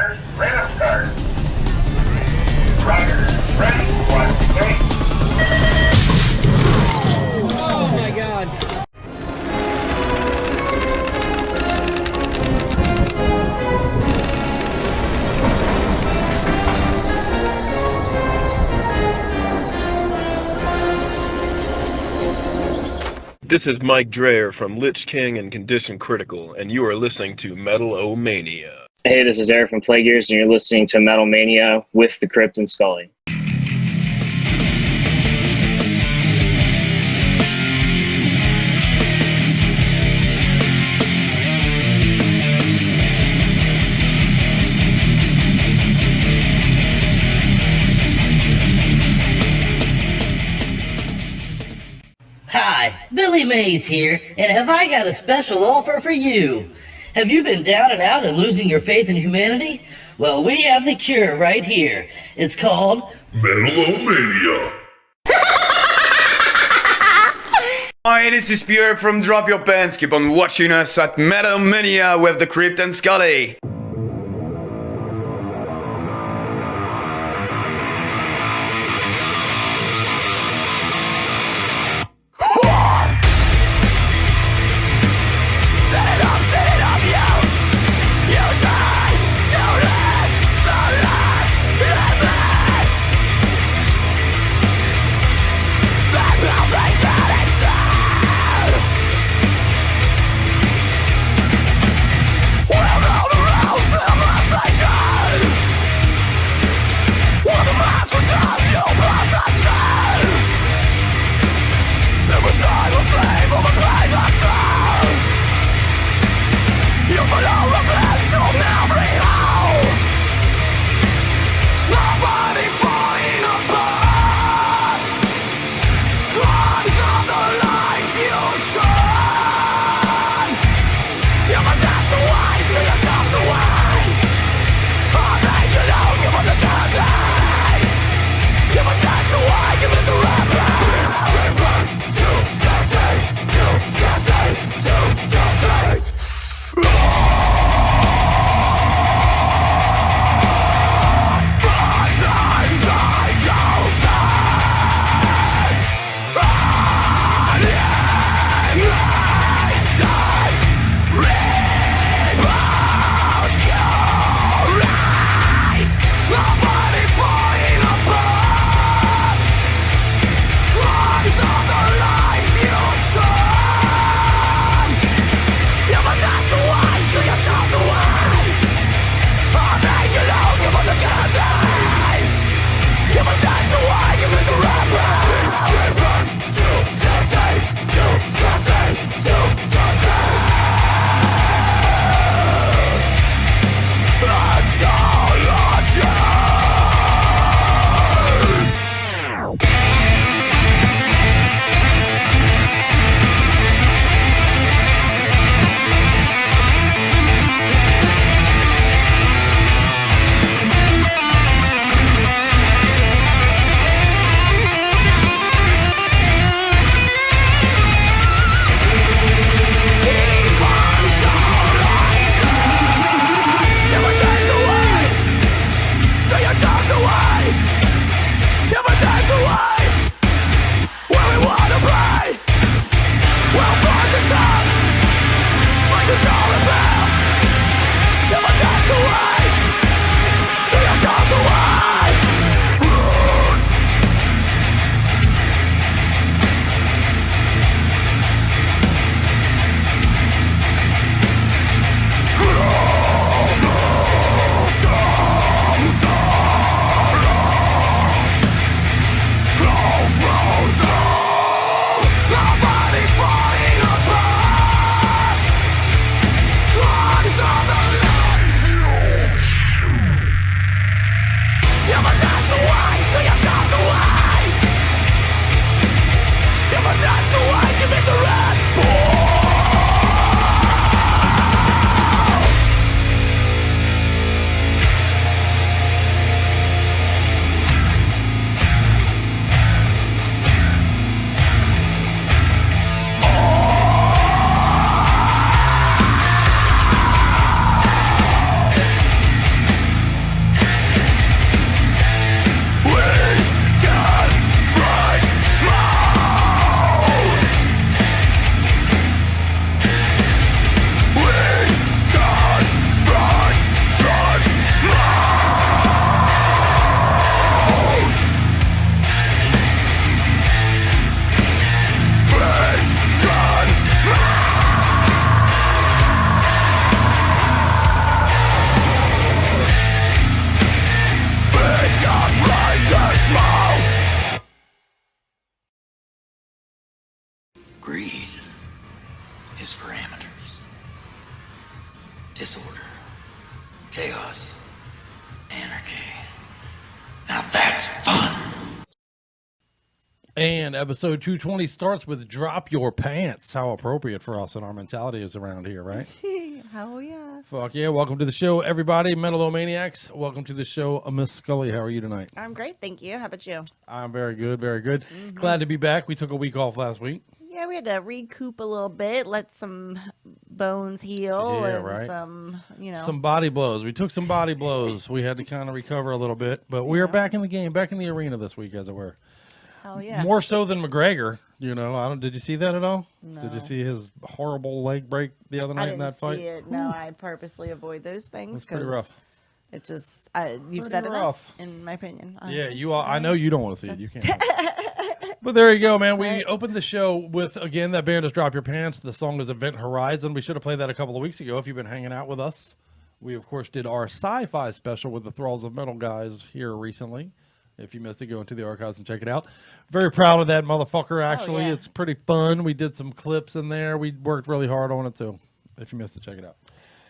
Riders, radar start. Riders, ready, one, eight. Oh my god. This is Mike Dreyer from Lich King and Condition Critical, and you are listening to Metal-O-Mania. Hey, this is Eric from Plague Years, and you're listening to Metal-Mania with the Crypt and Scully. Hi, Billy Mays here, and have I got a special offer for you? Have you been down and out and losing your faith in humanity? Well, we have the cure right here. It's called Metal-O-Mania. Hi, this is Pierre from Drop Your Pants. Keep on watching us at Metal-O-Mania with the Crypt and Scully. We'll go around And episode 220 starts with Drop Your Pants. How appropriate for us and our mentality is around here, right? Hell yeah. Fuck yeah. Welcome to the show, everybody. Metal-O-Maniacs. Welcome to the show. Miss Scully, how are you tonight? I'm great, thank you. How about you? I'm very good, very good. Glad to be back. We took a week off last week. Yeah, we had to recoup a little bit, let some bones heal, Yeah, and right. some, Some body blows. We took some body blows. We had to kind of recover a little bit, but we are back in the game, back in the arena this week, as it were. Hell yeah. More so than McGregor, Did you see that at all? No. Did you see his horrible leg break the other I night didn't in that fight? see it. No, I purposely avoid those things It's pretty because rough. it just, you've Pretty said enough, rough. in my opinion. Yeah, honestly. you all. I know you don't want to see it. You can't. But there you go, man. We opened the show with, again, that band is Drop Your Pants. The song is Event Horizon. We should have played that a couple of weeks ago if you've been hanging out with us. We, of course, did our sci-fi special with the Thralls of Metal guys here recently. If you missed it, go into the archives and check it out. Very proud of that motherfucker, actually. yeah. It's pretty fun. We did some clips in there. We worked really hard on it, too. If you missed it, check it out.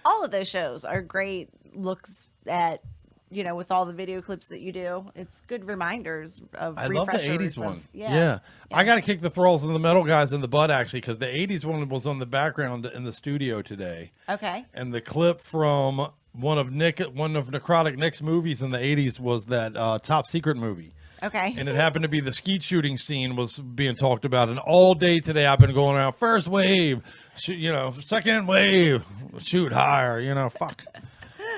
All of those shows are great looks at, with all the video clips that you do. It's good reminders of I love the refreshers 80s one. of- Yeah. I got to kick the Thralls and the Metal guys in the butt, actually, because the 80s one was on the background in the studio today. Okay. And the clip from one of Necrotic Nick's movies in the 80s was that Top Secret movie. Okay. And it happened to be the skeet shooting scene was being talked about. And all day today I've been going around, first wave, second wave, shoot higher, fuck.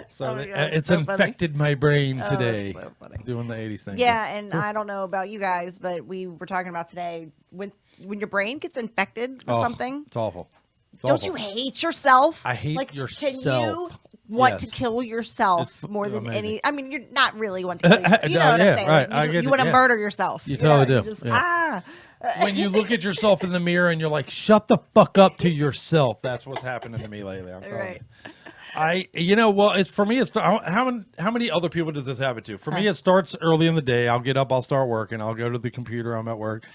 So Oh my God, it's so funny. infected my brain Oh, today, that's so funny. doing the 80s thing. Yeah, and I don't know about you guys, but we were talking about today when your brain gets infected with Oh, something. It's awful. It's Don't awful. you hate yourself? I hate Can you yourself. want Yes. to kill yourself It's more than amazing. any? I mean, you're not really want to kill yourself. You No, know what yeah, I'm saying? right. Like, I you get it, want to yeah. murder yourself. You totally know, do, just, yeah. When you look at yourself in the mirror and you're like, shut the fuck up to yourself. That's what's happening to me lately. I'm telling Right. you. Well, it's for me. It's how many other people does this happen to? For me, it starts early in the day. I'll get up, I'll start working, I'll go to the computer, I'm at work,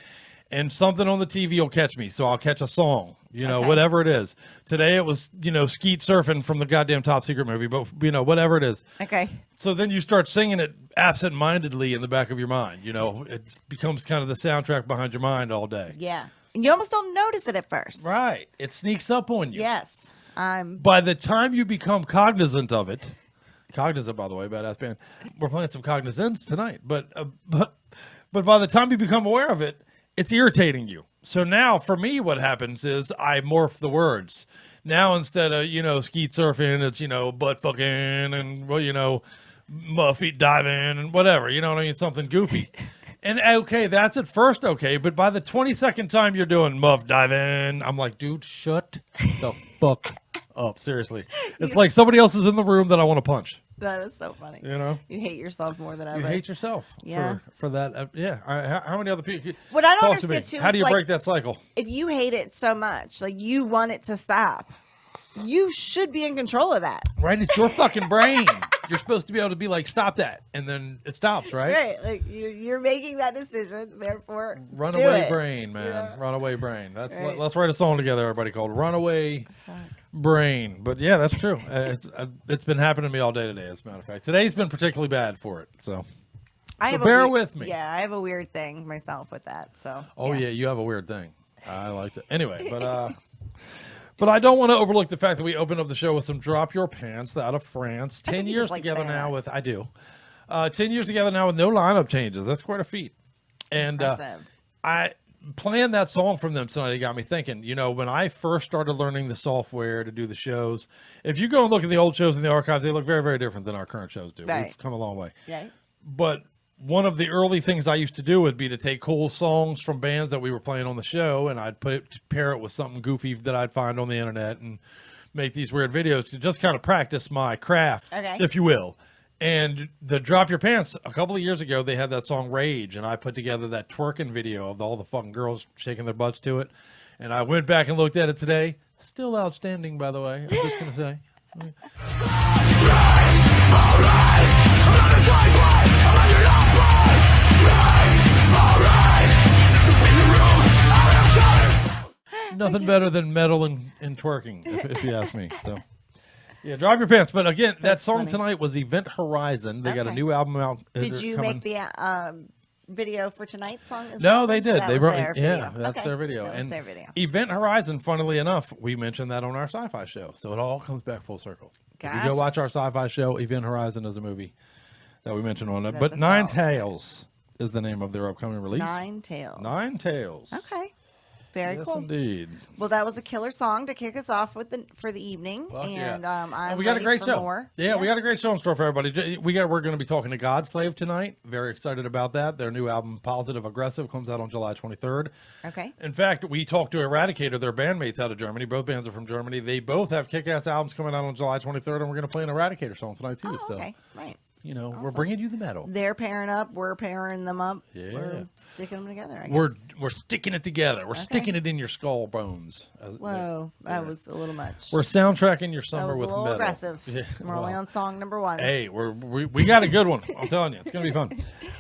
and something on the TV will catch me. So I'll catch a song, Okay. whatever it is. Today it was, skeet surfing from the goddamn Top Secret movie, but whatever it is. Okay. So then you start singing it absent-mindedly in the back of your mind. It becomes kind of the soundtrack behind your mind all day. Yeah. And you almost don't notice it at first. Right. It sneaks up on you. Yes. By the time you become cognizant of it, Cognizant, by the way, badass band. We're playing some Cognizance tonight, but by the time you become aware of it, it's irritating you. So now, for me, what happens is I morph the words. Now instead of skeet surfing, it's butt fucking and feet diving and whatever. You know what I mean? Something goofy. And okay, that's at first okay, but by the 22nd time you're doing muff diving, I'm like, dude, shut the fuck up. Seriously. It's like somebody else is in the room that I want to punch. That is so funny. You hate yourself more than ever. You hate yourself for that. How many other people? What I don't Talk to me. understand, too, How is do you like- break that cycle? If you hate it so much, like you want it to stop, you should be in control of that. Right? It's your fucking brain. You're supposed to be able to be like, stop that. And then it stops, right? Right. Like you're making that decision, therefore do Runaway it. brain, man. Yeah. Runaway brain. Right. Let's write a song together, everybody, called Runaway Brain. But yeah, that's true. It's been happening to me all day today, as a matter of fact. Today's been particularly bad for it. So bear with me. Yeah, I have a weird thing myself with that. So yeah, you have a weird thing. I liked it. Anyway, but I don't want to overlook the fact that we opened up the show with some Drop Your Pants out of France. I 10 think you years just like together saying now that. with, I do. 10 years together now with no lineup changes. That's quite a feat. And Impressive. I playing that song from them tonight, it got me thinking, when I first started learning the software to do the shows, if you go and look at the old shows in the archives, they look very, very different than our current shows do. Right. We've come a long way. Right. But one of the early things I used to do would be to take cool songs from bands that we were playing on the show, and I'd pair it with something goofy that I'd find on the internet and make these weird videos to just kind of practice my craft, if you will. And the Drop Your Pants, a couple of years ago, they had that song Rage, and I put together that twerking video of all the fucking girls shaking their butts to it. And I went back and looked at it today. Still outstanding, by the way. I'm just going to say. Nothing better than metal and twerking, if you ask me. So, yeah, Drop Your Pants. But again, that song funny. tonight was Event Horizon. They got a new album out. Did you coming. make the video for tonight's song as No, well? they did. That They was brought their yeah, video. that's Okay. their video. That was And their video. Event Horizon, funnily enough, we mentioned that on our sci-fi show. So it all comes back full circle. If you Gotcha. go watch our sci-fi show, Event Horizon is a movie that we mentioned on it. That But the Nine Thralls did. Tales is the name of their upcoming release. Nine Tails. Nine Tales. Okay. Very Yes, cool. indeed. Well, that was a killer song to kick us off with for the evening, Fuck yeah. and I'm we got a ready great for show. more. Yeah, we got a great show in store for everybody. We're going to be talking to Godslave tonight. Very excited about that. Their new album, Positive Aggressive, comes out on July 23rd. Okay. In fact, we talked to Eradicator, their bandmates out of Germany. Both bands are from Germany. They both have kick-ass albums coming out on July 23rd, and we're going to play an Eradicator song tonight too. Oh, So, okay. Right. you know, we're Awesome. bringing you the metal. They're pairing up. We're pairing them up. Yeah. We're sticking them together. I guess. We're sticking it together. We're sticking it in your skull bones. Whoa, that was a little much. We're soundtracking your That summer was a with little metal. aggressive. Yeah, We're only well, on song number 1. Hey, we got a good one. I'm telling you, it's gonna be fun.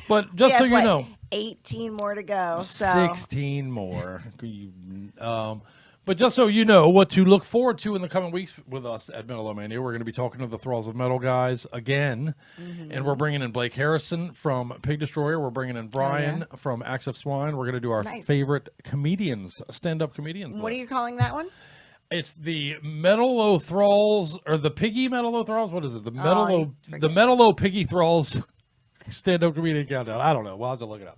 But just We so have, you what, know, 18 more to go. So 16 more. But just so you know what to look forward to in the coming weeks with us at Metal-O-Mania, we're going to be talking to the Thralls of Metal guys again. And we're bringing in Blake Harrison from Pig Destroyer. We're bringing in Brian from Acts of Swine. We're going to do our Nice. favorite comedians, stand-up comedians. what are list. you calling that one? It's the Metal-O Thralls, or the Piggy Metal-O Thralls? What is it? The Metal-O, forget. the Metal-O Piggy Thralls stand-up comedian countdown. I don't know. We'll have to look it up.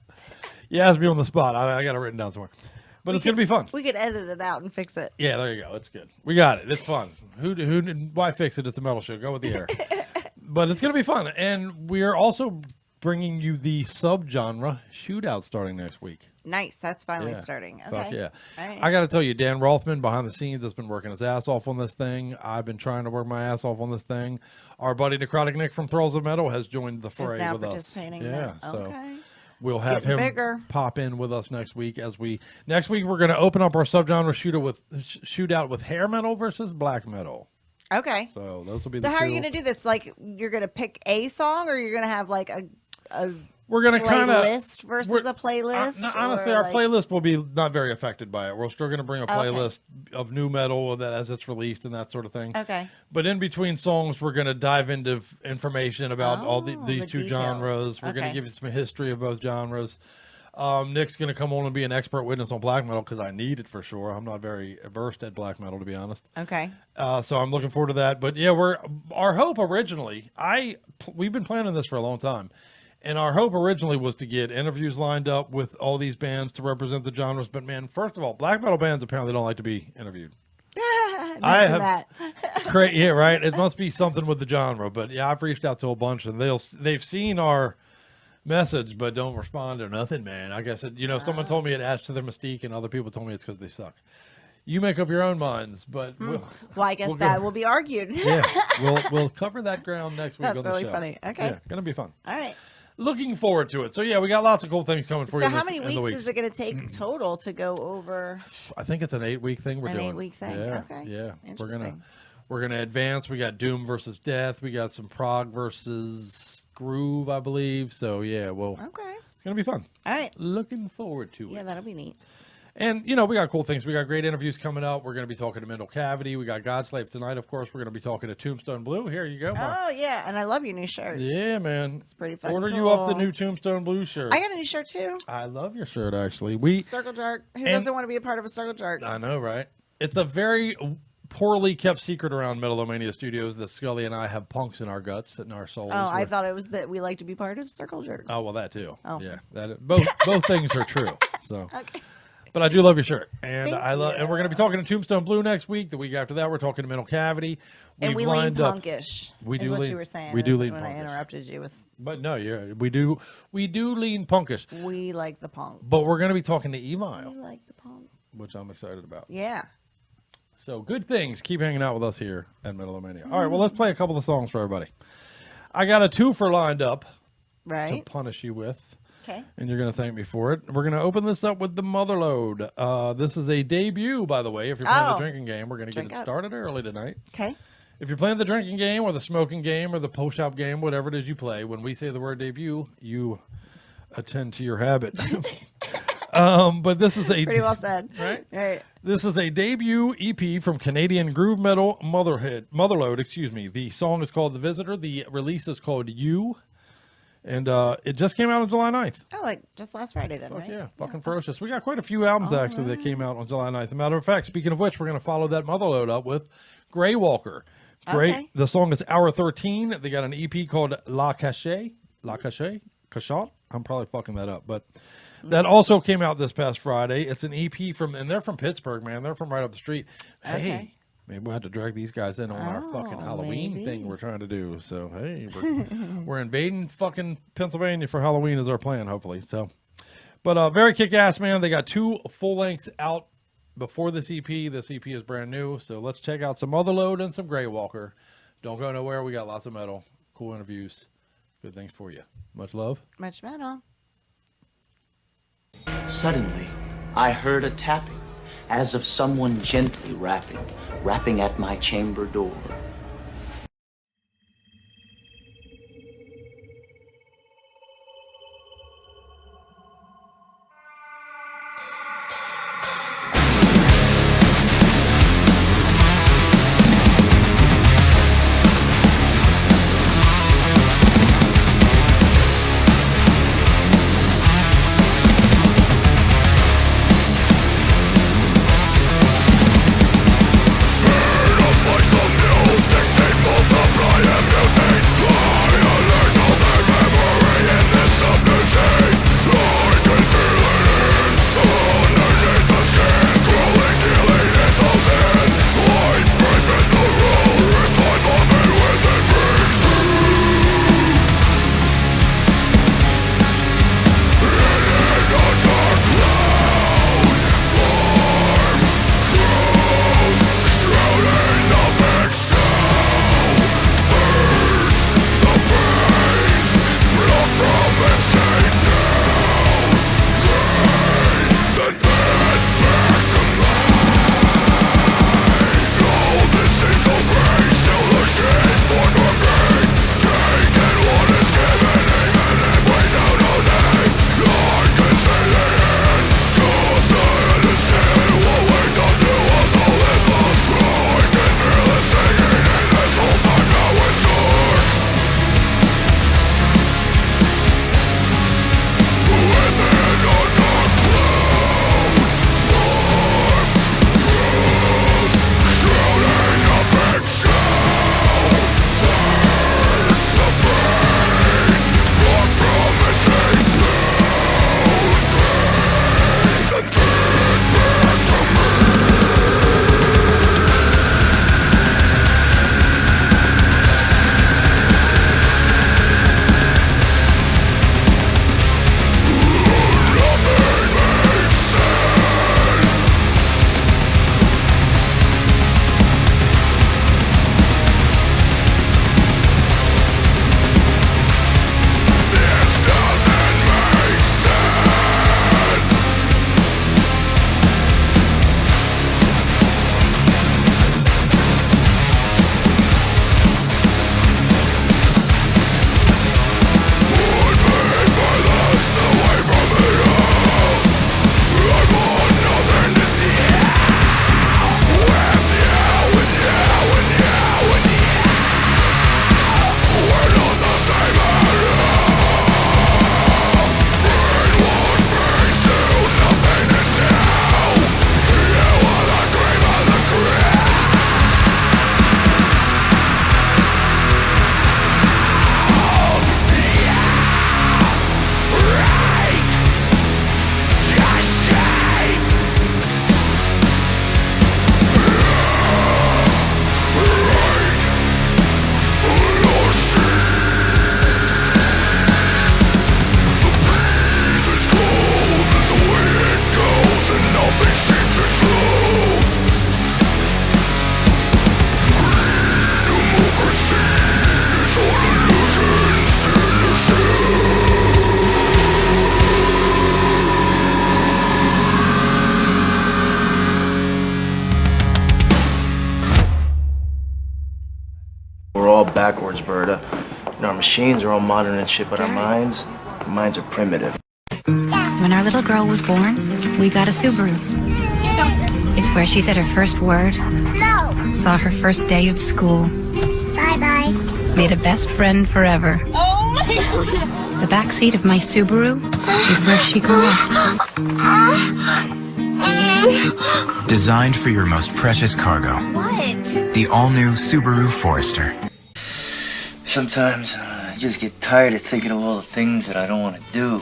You asked me on the spot. I got it written down somewhere. But it's going to be fun. We could edit it out and fix it. Yeah, there you go. It's good. We got it. It's fun. Why fix it? It's a metal show. Go with the air. But it's going to be fun. And we're also bringing you the subgenre shootout starting next week. Nice. That's finally Yeah. starting. Okay. Fuck yeah. All right. I got to tell you, Dan Rothman behind the scenes has been working his ass off on this thing. I've been trying to work my ass off on this thing. Our buddy Necrotic Nick from Thralls of Metal has joined the fray now with us. participating Yeah. now. So Okay. we'll have getting him bigger. pop in with us next week. Next week we're going to open up our subgenre shootout with hair metal versus black metal. Okay. So those will be So the how two. are you going to do this? Like, you're going to pick a song, or you're going to have like a We're going to kind of playlist versus a playlist? honestly, or, our like- playlist will be not very affected by it. We're still going to bring a playlist of new metal that as it's released and that sort of thing. Okay. But in between songs, we're going to dive into information about all these the two details. genres. We're going Okay. to give you some history of both genres. Nick's going to come on and be an expert witness on black metal because I need it for sure. I'm not very versed at black metal, to be honest. Okay. So I'm looking forward to that. But yeah, our hope originally, we've been planning this for a long time. And our hope originally was to get interviews lined up with all these bands to represent the genres. But man, first of all, black metal bands apparently don't like to be interviewed. I have that. yeah, right. It must be something with the genre. But yeah, I've reached out to a bunch, and they've seen our message, but don't respond or nothing. Man, I guess someone told me it adds to their mystique, and other people told me it's because they suck. You make up your own minds, but Well, I guess we'll that go- will be argued. yeah, we'll cover that ground next week. That's on the really show. funny. Okay. yeah, gonna be fun. All right. Looking forward to it. So yeah, we got lots of cool things coming for you. So how many in the weeks is it going to take total to go over? I think it's an 8-week thing we're An doing. 8-week thing? Yeah, Okay. yeah. Interesting. We're gonna advance. We got Doom versus Death. We got some Prog versus Groove, I believe. So yeah, well, Okay. it's gonna be fun. All right. Looking forward to Yeah, it. that'll be neat. And we got cool things. We got great interviews coming up. We're gonna be talking to Mental Cavity. We got Godslave tonight, of course. We're gonna be talking to Tombstone Blue. Here you go. Oh, yeah. And I love your new shirt. Yeah, man. It's pretty fucking Order you up the cool. new Tombstone Blue shirt. I got a new shirt too. I love your shirt, actually. Circle jerk. Who And- doesn't want to be a part of a circle jerk? I know, right? It's a very poorly kept secret around Metal-O-Mania Studios that Scully and I have punks in our guts and our souls. Oh, I We're- thought it was that we like to be part of circle jerks. Oh, well, that too. Oh. Yeah, both things are true. So, Okay. but I do love your shirt, and Thank and we're going to be talking to Tombstone Blue next week. The week after that, we're talking to Mental Cavity. And we We've lean lined up- punkish. We is do what lean- you were saying. we do is lean when I punkish. interrupted you with But no, we do lean punkish. we like the punk. But we're going to be talking to We Evile, like the punk. which I'm excited about. Yeah. So good things. Keep hanging out with us here at Metal-O-Mania. All right, well, let's play a couple of songs for everybody. I got a twofer lined up to Right. punish you with, Okay. and you're going to thank me for it. We're going to open this up with the Motherload. This is a debut, by the way. If you're playing the Oh. drinking game, we're going to get Drink it up. started early tonight. Okay. If you're playing the drinking game or the smoking game or the post-shop game, whatever it is you play, when we say the word debut, you attend to your habits. But this is a Pretty well said. Right? Right. This is a debut EP from Canadian groove metal Motherload. The song is called The Visitor. The release is called You. And it just came out on July 9th. Oh, like just last Friday then, Fuck right? yeah, fucking ferocious. We got quite a few albums actually that came out on July 9th. As a matter of fact, speaking of which, we're going to follow that mother load up with Grey Walker. Great. Okay. The song is Hour 13. They got an EP called La Cachet. Cachat? I'm probably fucking that up, but that also came out this past Friday. It's an EP and they're from Pittsburgh, man. They're from right up the street. Okay. Hey, maybe we'll have to drag these guys in on our fucking Halloween maybe. thing we're trying to do. So, hey, we're invading fucking Pennsylvania for Halloween is our plan, hopefully. So, but very kick-ass, man. They got 2 full lengths out before this EP. This EP is brand new. So let's check out some Motherload and some Grey Walker. Don't go nowhere. We got lots of metal, cool interviews, good things for you. Much love. Much metal. Suddenly, I heard a tapping, as of someone gently rapping at my chamber door. We're all backwards, Berta. You know, our machines are all modern and shit, but our minds are primitive. When our little girl was born, we got a Subaru. It's where she said her first word. No. Saw her first day of school. Bye-bye. Made a best friend forever. Oh my The back seat of my Subaru is where she grew up. Designed for your most precious cargo. What? The all-new Subaru Forester. Sometimes I just get tired of thinking of all the things that I don't want to do.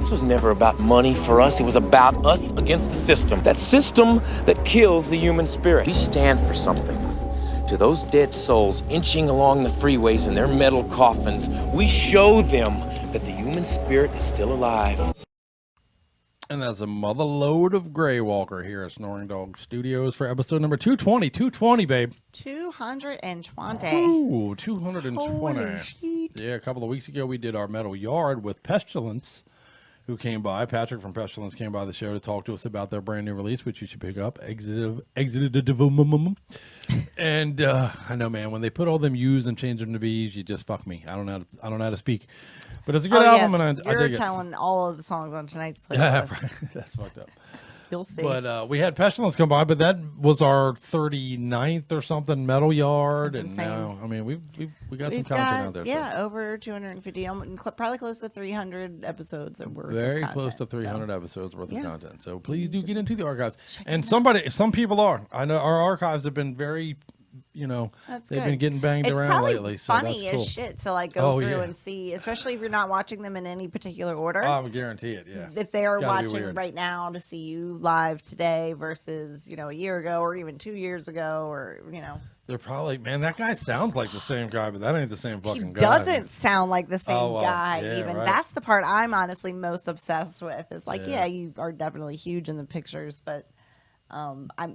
This was never about money for us. It was about us against the system. That system that kills the human spirit. We stand for something. To those dead souls inching along the freeways in their metal coffins, we show them that the human spirit is still alive. And that's a mother load of Grey Walker here at Snoring Dog Studios for episode number 220. 220, babe. 220. Ooh, 220. Holy shit. Yeah, a couple of weeks ago we did our metal yard with Pestilence, who came by. Patrick from Pestilence came by the show to talk to us about their brand new release, which you should pick up. Exited. And I know, man, when they put all them U's and change them to B's, you just fuck me. I don't know how to speak. But it's a good album, and I dig it. You're telling all of the songs on tonight's playlist. Yeah, that's fucked up. You'll see. But we had Pestilence come by, but that was our 39th or something metal yard. That's and insane. now, I mean, we got some content out there. Yeah, over 250, probably close to 300 episodes of worth Very of close content, to 300 so. episodes worth Yeah. of content. So please do get into the archives. And some people are. I know our archives have been very, That's they've good. been getting banged It's around probably lately. So funny that's cool. as shit to go through yeah. and see, especially if you're not watching them in any particular order. I would guarantee it. Yeah. If they are Gotta be watching weird. right now to see you live today versus a year ago or even 2 years ago or They're probably, man, that guy sounds like the same guy, but that ain't the same fucking he guy. doesn't sound like the same Oh, well, guy yeah, even. right. That's the part I'm honestly most obsessed with. Is Yeah. you are definitely huge in the pictures, but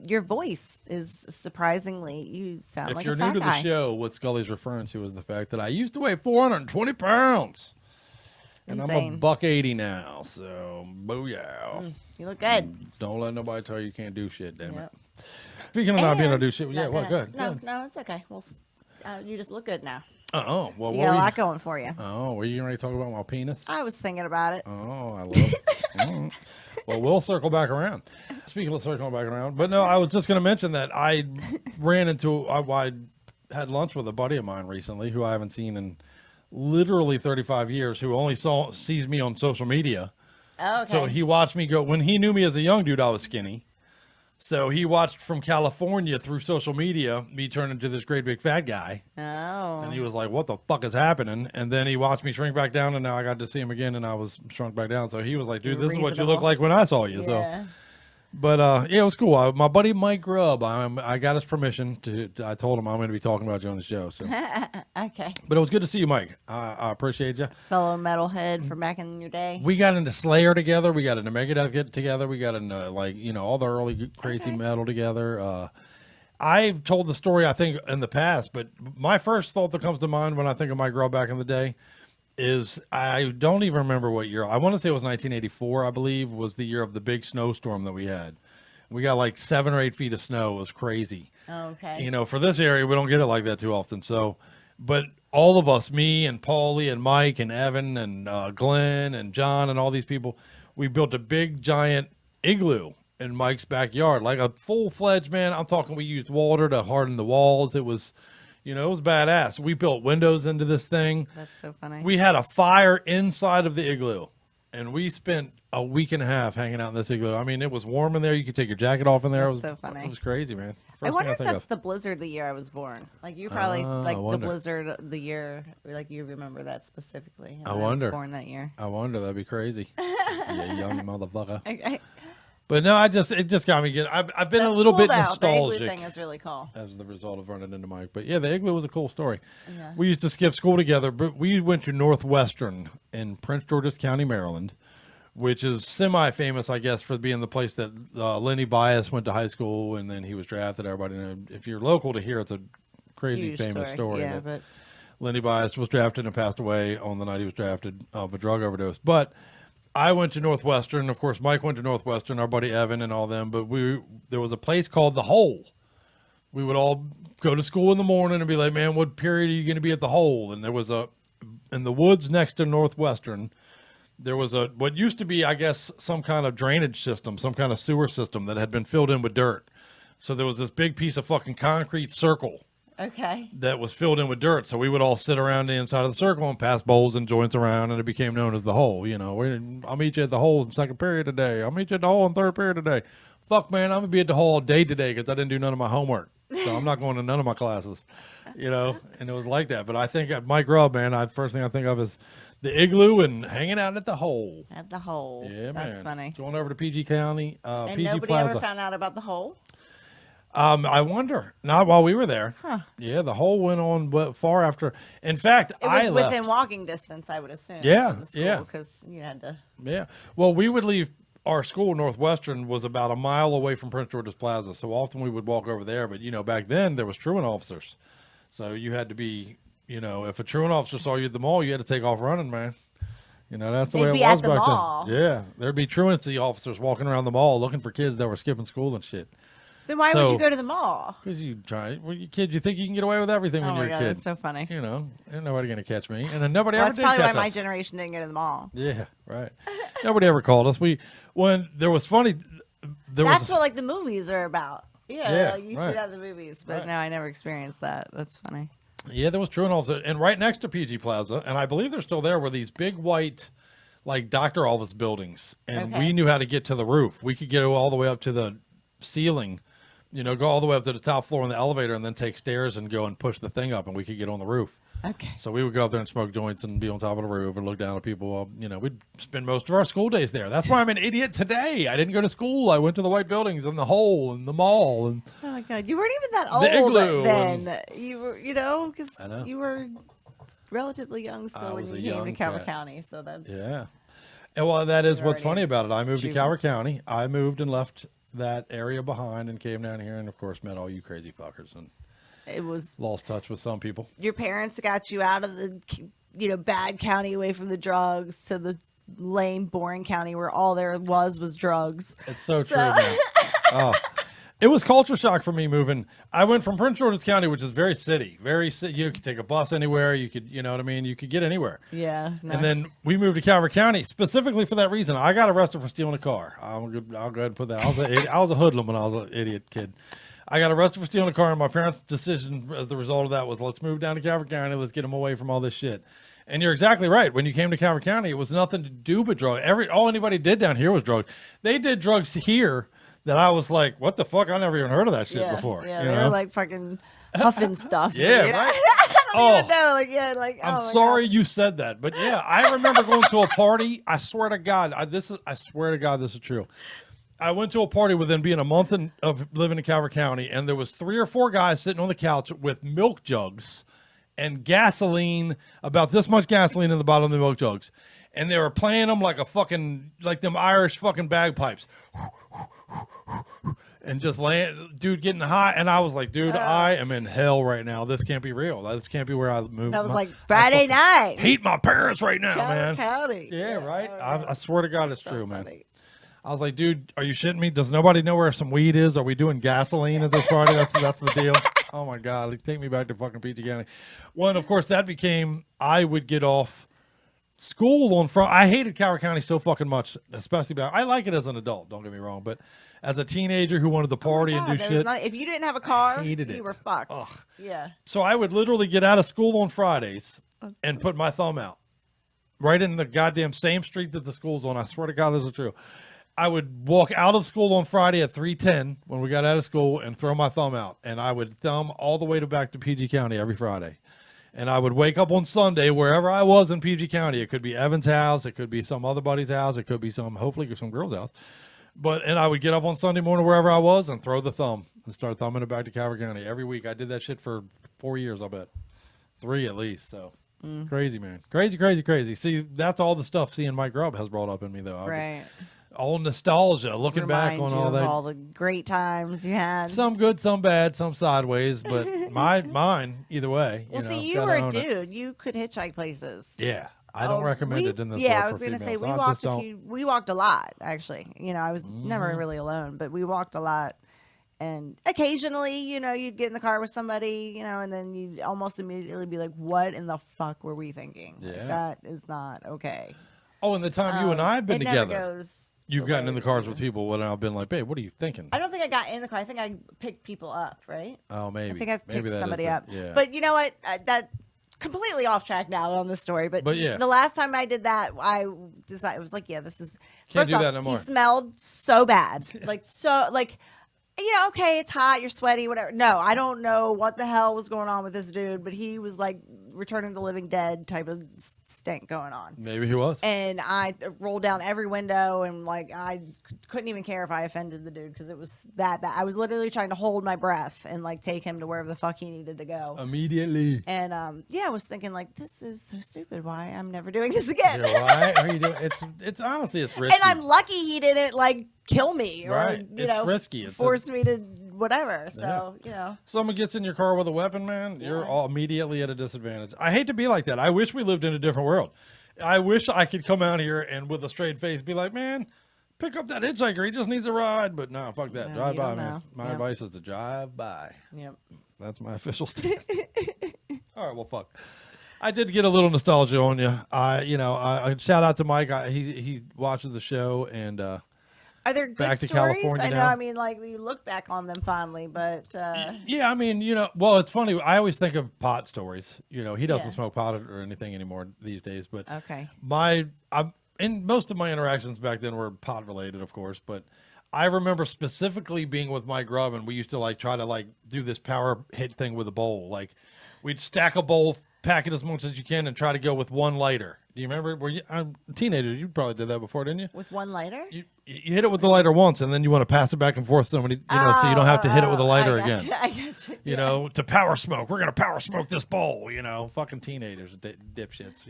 your voice is surprisingly, you sound If like you're a new fat to guy. the show, what Scully's referring to is the fact that I used to weigh 420 pounds. And I'm Insane. $180 now, so booyah. You look good. Don't let nobody tell you can't do shit, damn Yep. it. Speaking of not being able to do shit, yeah, No, what, good. No, good. no, it's okay. Well, you just look good now. Well, You what got were a you? lot going for you. Oh, were you ready to talk about my penis? I was thinking about it. Oh, I love it. Mm. Well, we'll circle back around. Speaking of circling back around, but no, I was just going to mention that I I had lunch with a buddy of mine recently who I haven't seen in literally 35 years, who only sees me on social media. Oh, okay. So he watched me go, when he knew me as a young dude, I was skinny. So he watched from California through social media, me turn into this great big fat guy. Oh. And he was like, what the fuck is happening? And then he watched me shrink back down, and now I got to see him again, and I was shrunk back down. So he was like, dude, this is what you look like when I saw you. Yeah. So, but yeah, it was cool. My buddy Mike Grubb, I got his permission I told him I'm going to be talking about you on the show. So, Okay. but it was good to see you, Mike. I appreciate you. Fellow metalhead from back in your day. We got into Slayer together. We got into Megadeth together. We got into all the early crazy metal together. I've told the story, I think, in the past, but my first thought that comes to mind when I think of Mike Grubb back in the day is I don't even remember what year. I want to say it was 1984, I believe, was the year of the big snowstorm that we had. We got like 7 or 8 feet of snow. It was crazy. Okay. For this area, we don't get it like that too often. So, but all of us, me and Paulie and Mike and Evan and Glenn and John and all these people, we built a big giant igloo in Mike's backyard, like a full-fledged, man. I'm talking, we used water to harden the walls. It was, it was badass. We built windows into this thing. That's so funny. We had a fire inside of the igloo, and we spent a week and a half hanging out in this igloo. I mean, it was warm in there. You could take your jacket off in there. That's it was so funny. It was crazy, man. I First wonder if thing I think that's of. the blizzard the year I was born. Like you probably I the wonder. blizzard the year, like you remember that specifically. And I was wonder. born that year. I wonder. That'd be crazy. You young motherfucker. Okay. But no, it just got me getting. I've been That's a little cool, bit though. nostalgic. The igloo thing is really cool. As the result of running into Mike. But yeah, the igloo was a cool story. Yeah. We used to skip school together, but we went to Northwestern in Prince George's County, Maryland, which is semi-famous, I guess, for being the place that Lenny Bias went to high school, and then he was drafted. Everybody knows. If you're local to here, it's a crazy Huge famous story. Yeah, that but Lenny Bias was drafted and passed away on the night he was drafted of a drug overdose. But I went to Northwestern. Of course, Mike went to Northwestern, our buddy Evan and all them. But there was a place called The Hole. We would all go to school in the morning and be like, man, what period are you going to be at The Hole? And there was in the woods next to Northwestern, there was what used to be, I guess, some kind of drainage system, some kind of sewer system that had been filled in with dirt. So there was this big piece of fucking concrete circle okay. that was filled in with dirt. So we would all sit around the inside of the circle and pass bowls and joints around, and it became known as The Hole. I'll meet you at The Hole in second period today. I'll meet you at The Hole in third period today. Fuck, man, I'm going to be at The Hole all day today because I didn't do none of my homework. So I'm not going to none of my classes, and it was like that. But I think at Mike Grubb, man, first thing I think of is the igloo and hanging out at The Hole. At The Hole. Yeah, That's man. funny. Going over to PG County, And PG nobody Plaza. ever found out about The Hole? I wonder. Not while we were there. Huh. Yeah, the whole went on far after. In fact, It was I within left. walking distance, I would assume. Yeah, from the school, yeah. Because you had to. Yeah. Well, we would leave. Our school, Northwestern, was about a mile away from Prince George's Plaza. So often we would walk over there. But, back then there was truant officers. So you had to be, if a truant officer saw you at the mall, you had to take off running, man. That's the They'd way it be was at the back mall. then. Yeah. There'd be truancy officers walking around the mall looking for kids that were skipping school and shit. Then why would you go to the mall? Because you kid, you think you can get away with everything when Oh you're my a God, kid. that's so funny. Ain't nobody going to catch me. And then nobody Well, ever that's did probably why catch my us. generation didn't go to the mall. Yeah, right. Nobody ever called us. When there was funny, That's what like the movies are about. Yeah, like, you right. see that in the movies, but no, I never experienced that. That's funny. Yeah, there was truant officers. And right next to PG Plaza, and I believe they're still there, were these big white, like doctor office buildings. And we knew how to get to the roof. We could get all the way up to the ceiling, go all the way up to the top floor in the elevator and then take stairs and go and push the thing up and we could get on the roof. Okay. So we would go up there and smoke joints and be on top of the roof and look down at people. While, we'd spend most of our school days there. That's why I'm an idiot today. I didn't go to school. I went to the white buildings and the hole and the mall. And Oh my God, you weren't even that The old igloo then. You were, because I know. you were relatively young I still when was you a came to young Calvert cat. County. So that's yeah. And well, that is You're what's already funny about it. I moved to juvenile. Calvert County. I moved and left that area behind and came down here and, of course, met all you crazy fuckers and it was lost touch with some people. your parents got you out of the bad county away from the drugs to the lame, boring county where all there was drugs. It's so true, man. Oh. It was culture shock for me moving. I went from Prince George's County, which is very city. You could take a bus anywhere. You could, you know what I mean? You could get anywhere. Yeah. No. And then we moved to Calvert County specifically for that reason. I got arrested for stealing a car. I'll go ahead and put that. I was a hoodlum when I was an idiot kid. I got arrested for stealing a car, and my parents' decision as the result of that was, let's move down to Calvert County. Let's get them away from all this shit. And you're exactly right. When you came to Calvert County, it was nothing to do but drugs. All anybody did down here was drugs. They did drugs here that I was like, what the fuck? I never even heard of that shit before. Yeah, they were like fucking huffing stuff. Yeah, right. I don't even know. I'm sorry you said that, but yeah, I remember going to a party. I swear to God, this is true. I went to a party within being a month of living in Calvert County, and there was 3 or 4 guys sitting on the couch with milk jugs and gasoline, about this much gasoline in the bottom of the milk jugs, and they were playing them like them Irish fucking bagpipes. And just dude getting hot, and I was like, dude, I am in hell right now. This can't be real. This can't be where I moved. That was like Friday night. Hate my parents right now, Calvert man. County. Yeah, right. I swear to God, it's true, man. funny. I was like, dude, are you shitting me? Does nobody know where some weed is? Are we doing gasoline at this party? That's the deal. Oh my God, take me back to fucking PG County. Well, and of course that became, I would get off school on Friday. I hated Calvert County so fucking much, especially I like it as an adult. Don't get me wrong, but as a teenager who wanted to party and do shit, if you didn't have a car, hated you it. were fucked. Ugh. Yeah. So I would literally get out of school on Fridays and put my thumb out right in the goddamn same street that the school's on. I swear to God, this is true. I would walk out of school on Friday at 3:10 when we got out of school and throw my thumb out. And I would thumb all the way back to PG County every Friday. And I would wake up on Sunday wherever I was in PG County. It could be Evan's house. It could be some other buddy's house. It could be hopefully some girl's house. And I would get up on Sunday morning wherever I was and throw the thumb and start thumbing it back to Calvert County every week. I did that shit for 4 years, I bet. 3 at least. So crazy, man. Crazy. See, that's all the stuff seeing Mike Grubb has brought up in me, though. Right. All nostalgia, looking back on all that. All the great times you had. Some good, some bad, some sideways, but mine either way. Well, see, you were a dude. You could hitchhike places. Yeah. I don't recommend it in this. Yeah, I was going to say we walked a lot, actually. I was never really alone, but we walked a lot. And occasionally, you'd get in the car with somebody, and then you'd almost immediately be like, what in the fuck were we thinking? Yeah. Like, that is not okay. Oh, and the time you and I have been it together. Never goes You've gotten in the cars with people, and I've been like, babe, what are you thinking? I don't think I got in the car. I think I picked people up, right? Oh, maybe. I think I've picked somebody up. Yeah. But you know what? That completely off track now on this story. But yeah. The last time I did that, I decided, it was like, yeah, this is. Can't First do off, that no more. He smelled so bad. okay, it's hot, you're sweaty, whatever. No, I don't know what the hell was going on with this dude, but he was like returning the living dead type of stink going on. Maybe he was. And I rolled down every window and like I couldn't even care if I offended the dude because it was that bad. I was literally trying to hold my breath and like take him to wherever the fuck he needed to go immediately. And I was thinking like, this is so stupid. Why I'm never doing this again? Why are you doing? It's honestly it's risky. And I'm lucky he didn't like kill me or right. It's risky. It's force me to whatever. So someone gets in your car with a weapon, man, you're all immediately at a disadvantage. I hate to be like that. I wish we lived in a different world. I wish I could come out here and with a straight face be like, man, pick up that hitchhiker. He just needs a ride. But no, fuck that. Drive by, man. My advice is to drive by. Yep. That's my official stance. All right, well, fuck. I did get a little nostalgia on you. I shout out to Mike. He watches the show and are there good back to stories? California I know. now. I mean, like you look back on them fondly, but yeah, I mean, well, it's funny. I always think of pot stories. He doesn't smoke pot or anything anymore these days. But okay, and most of my interactions back then were pot related, of course. But I remember specifically being with Mike Grubb, and we used to like try to like do this power hit thing with a bowl. Like we'd stack a bowl, pack it as much as you can, and try to go with one lighter. Do you remember? I'm a teenager. You probably did that before, didn't you? With one lighter? You hit it with the lighter once, and then you want to pass it back and forth so many, so you don't have to hit it with a lighter again. I get you. You know, to power smoke. We're gonna power smoke this bowl. Fucking teenagers, dipshits.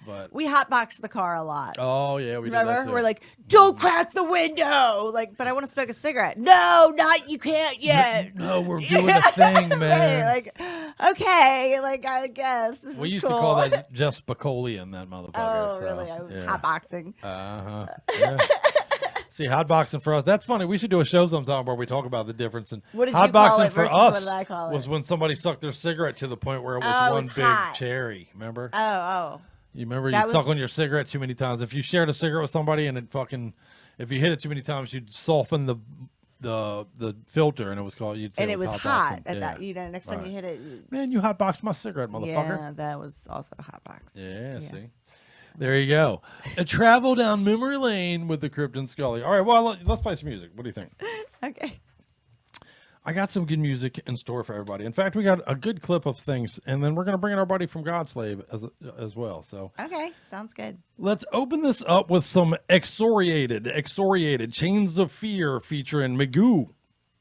But we hotboxed the car a lot. Oh yeah, we did that too. We're like, don't crack the window. Like, but I want to smoke a cigarette. No, not you can't yet. No, we're doing a thing, man. Right, like, okay, like I guess this we is used cool. to call that just Spicoli that motherfucker. Oh, really? I was hotboxing. Yeah. See, hotboxing for us, that's funny. We should do a show sometime where we talk about the difference. And what did you hotboxing call it for versus us what did I call it? was when somebody sucked their cigarette to the point where it was one big hot. cherry. Remember? Oh. You remember you suck on your cigarette too many times. If you shared a cigarette with somebody and if you hit it too many times, you'd soften the filter, and it was called. And it was hot at that. Next time you hit it, man, you hotboxed my cigarette, motherfucker. Yeah, that was also a hotbox. Yeah, see. There you go. A travel down memory lane with the Crypt and Scully. All right, well, let's play some music. What do you think? Okay. I got some good music in store for everybody. In fact, we got a good clip of things, and then we're going to bring in our buddy from Godslave as well. So okay, sounds good. Let's open this up with some Excoriated Chains of Fear featuring Magoo.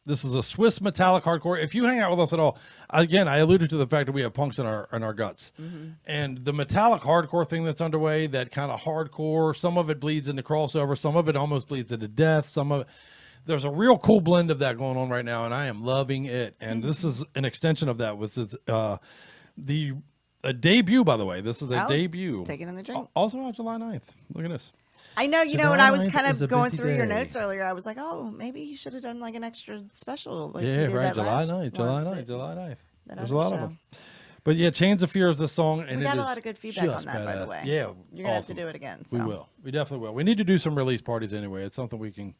This is a Swiss metallic hardcore. If you hang out with us at all, again, I alluded to the fact that we have punks in our guts. Mm-hmm. And the metallic hardcore thing that's underway, that kind of hardcore, some of it bleeds into crossover, some of it almost bleeds into death, some of it. There's a real cool blend of that going on right now, and I am loving it. And this is an extension of that. With a debut, by the way. This is a debut. Taking in the drink. Also on July 9th. Look at this. I know, when I was kind of going through your notes earlier, I was like, oh, maybe you should have done like an extra special. Like yeah, right. July 9th. There's a lot of them. But yeah, Chains of Fear is the song, and we got a lot of good feedback on that, badass. by the way. Yeah, you're gonna have to do it again. So. We will. We definitely will. We need to do some release parties anyway. It's something we can.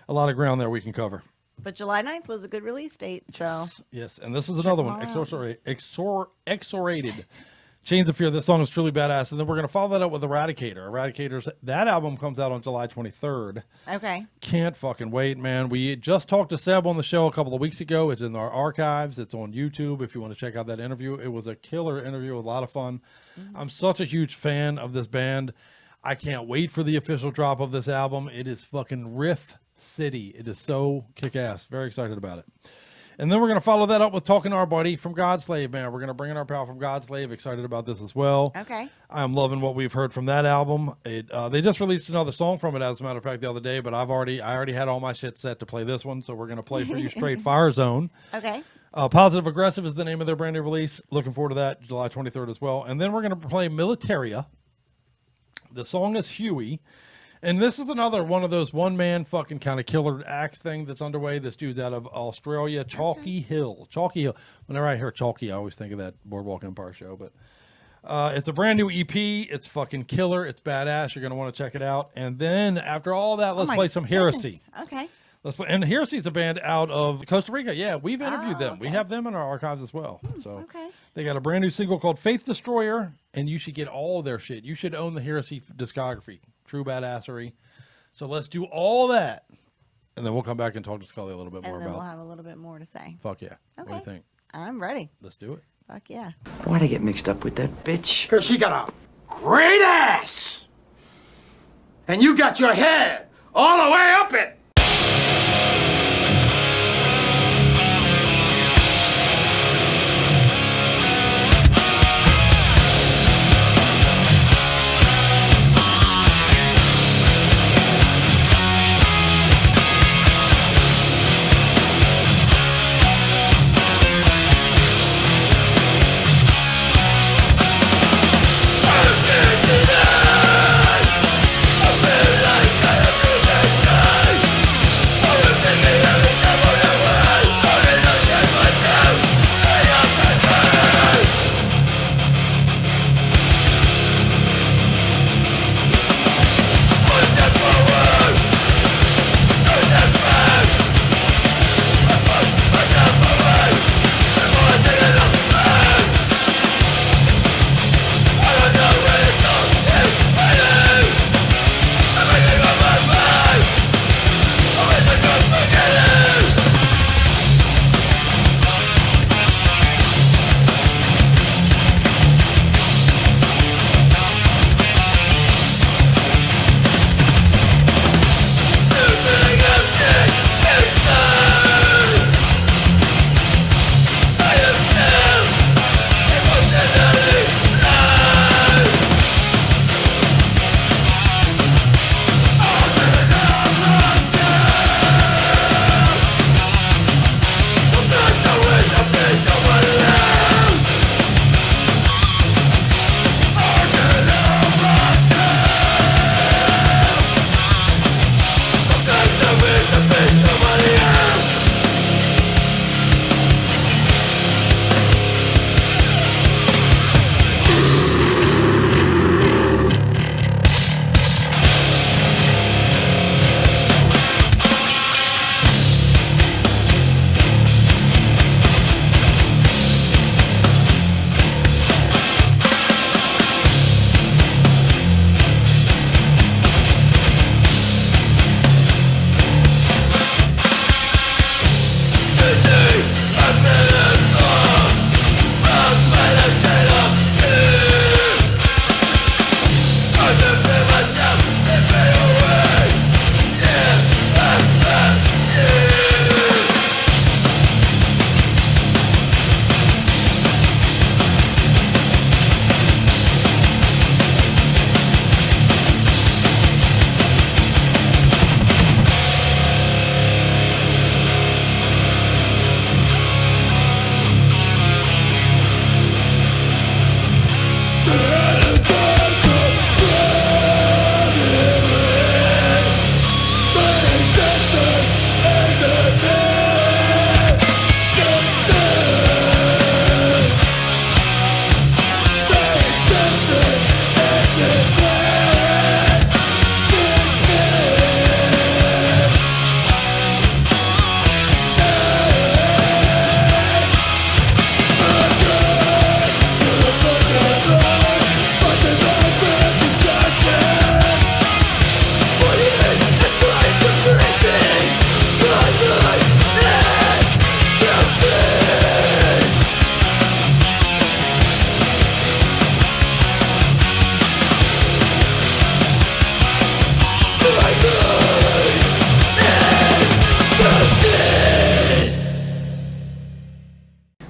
A lot of ground there we can cover. But July 9th was a good release date. So yes. And this is another one. Excoriated. Chains of Fear. This song is truly badass. And then we're going to follow that up with Eradicators. That album comes out on July 23rd. Okay. Can't fucking wait, man. We just talked to Seb on the show a couple of weeks ago. It's in our archives. It's on YouTube if you want to check out that interview. It was a killer interview, a lot of fun. Mm-hmm. I'm such a huge fan of this band. I can't wait for the official drop of this album. It is fucking Riff City. It is so kick-ass. Very excited about it. And then we're going to follow that up with talking to our buddy from Godslave, man. We're going to bring in our pal from Godslave. Excited about this as well. Okay. I'm loving what we've heard from that album. They just released another song from it, as a matter of fact, the other day, but I already had all my shit set to play this one, so we're going to play for you straight Fire Zone. Okay. Positive Aggressive is the name of their brand new release. Looking forward to that, July 23rd as well. And then we're going to play Militaria. The song is Huey. And this is another one of those one-man fucking kind of killer acts thing that's underway. This dude's out of Australia, Chalky Hill. Whenever I hear Chalky, I always think of that Boardwalk Empire show. But it's a brand new EP. It's fucking killer. It's badass. You're going to want to check it out. And then after all that, let's play some Heresy. Okay. And Heresy's a band out of Costa Rica. Yeah, we've interviewed them. Okay. We have them in our archives as well. So they got a brand new single called Faith Destroyer, and you should get all their shit. You should own the Heresy discography. True badassery. So let's do all that And then we'll come back and talk to Scully a little bit more And then about we'll have a little bit more to say. Fuck yeah. What do you Okay. think? I'm ready. Let's do it. Fuck yeah. Why'd I get mixed up with that bitch? Because she got a great ass. And you got your head all the way up it.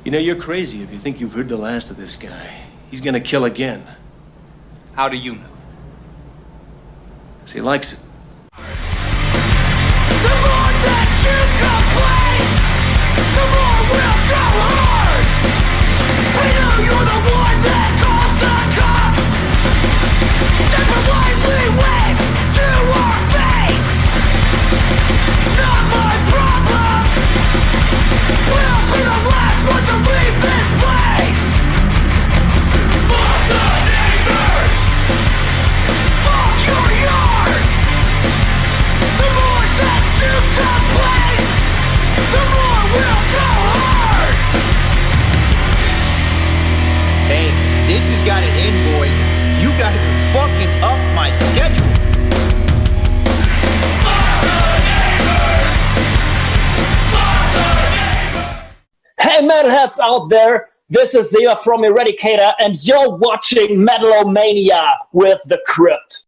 You know, you're crazy if you think you've heard the last of this guy. He's gonna kill again. How do you know? 'Cause he likes it. Fuck your yard! metalheads out there, this is Zia from Eradicator, and you're watching Metal-O-Mania with The Crypt.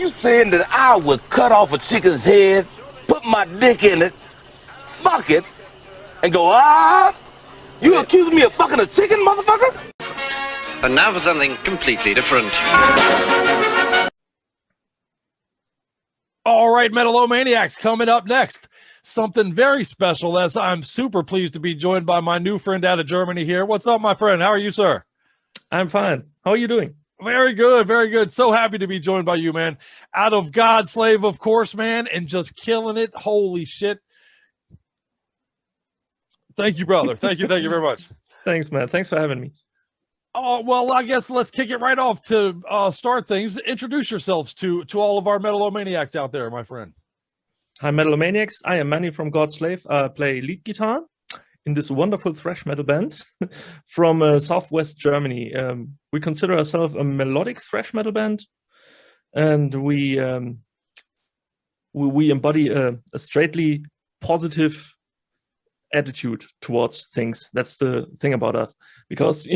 you saying that I would cut off a chicken's head, put my dick in it, fuck it, and go, You accuse me of fucking a chicken, motherfucker? And now for something completely different. All right, Metal-O-Maniacs, coming up next. Something very special, as I'm super pleased to be joined by my new friend out of Germany here. What's up, my friend? How are you, sir? I'm fine. How are you doing? Very good, very good. So happy to be joined by you, man. Out of Godslave, of course, man, and just killing it. Holy shit. Thank you, brother. Thank you very much. Thanks, man. Thanks for having me. Oh, well, I guess let's kick it right off to start things. Introduce yourselves to all of our Metal-O-Maniacs out there, my friend. Hi, Metal-O-Maniacs. I am Manny from Godslave. I play lead guitar in this wonderful thrash metal band from Southwest Germany. We consider ourselves a melodic thrash metal band, and we embody a straightly positive attitude towards things. That's the thing about us, because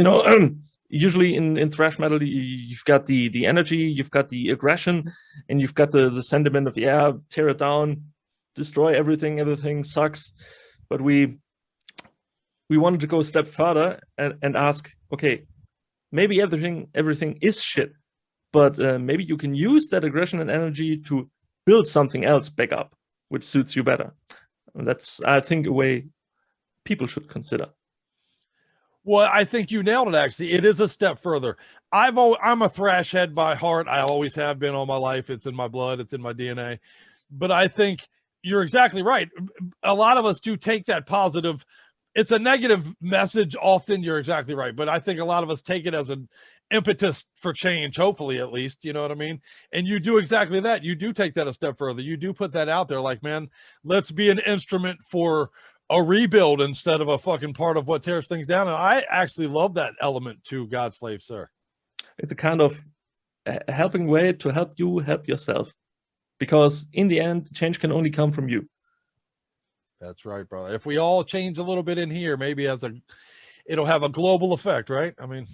usually in thrash metal you've got the energy, you've got the aggression, and you've got the sentiment of tear it down, destroy everything sucks. But we wanted to go a step further and ask, okay, maybe everything is shit, but maybe you can use that aggression and energy to build something else back up which suits you better. And that's, I think, a way people should consider. Well, I think you nailed it, actually. It is a step further. I'm a thrash head by heart. I always have been all my life. It's in my blood. It's in my DNA. But I think you're exactly right. A lot of us do take that positive. It's a negative message often. You're exactly right. But I think a lot of us take it as an impetus for change, hopefully, at least. You know what I mean? And you do exactly that. You do take that a step further. You do put that out there like, man, let's be an instrument for a rebuild instead of a fucking part of what tears things down. And I actually love that element to Godslave, sir. It's a kind of a helping way to help you help yourself, because in the end, change can only come from you. That's right, brother. If we all change a little bit in here, maybe it'll have a global effect, right? I mean,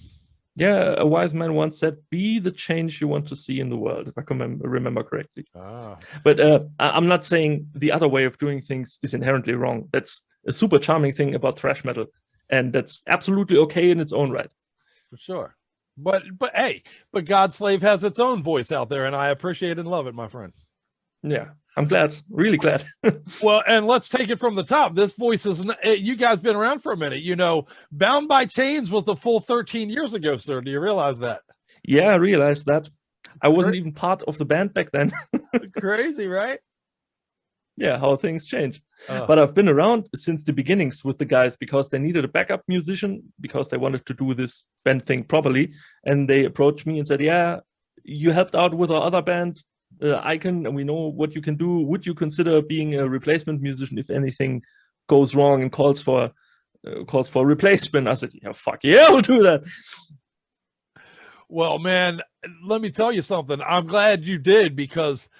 yeah, a wise man once said, be the change you want to see in the world, if I can remember correctly. But I'm not saying the other way of doing things is inherently wrong. That's a super charming thing about thrash metal, and that's absolutely okay in its own right. For sure. But hey, Godslave has its own voice out there, and I appreciate and love it, my friend. Yeah, I'm glad, really glad. Well, and let's take it from the top. This voice is, you guys been around for a minute. Bound by Chains was a full 13 years ago, sir. Do you realize that? Yeah, I realized that. I wasn't even part of the band back then. Crazy, right? Yeah, how things change. But I've been around since the beginnings with the guys because they needed a backup musician, because they wanted to do this band thing properly. And they approached me and said, yeah, you helped out with our other band, Icon, and we know what you can do. Would you consider being a replacement musician if anything goes wrong and calls for replacement? I said, yeah, fuck yeah, I'll do that. Well, man, let me tell you something. I'm glad you did, because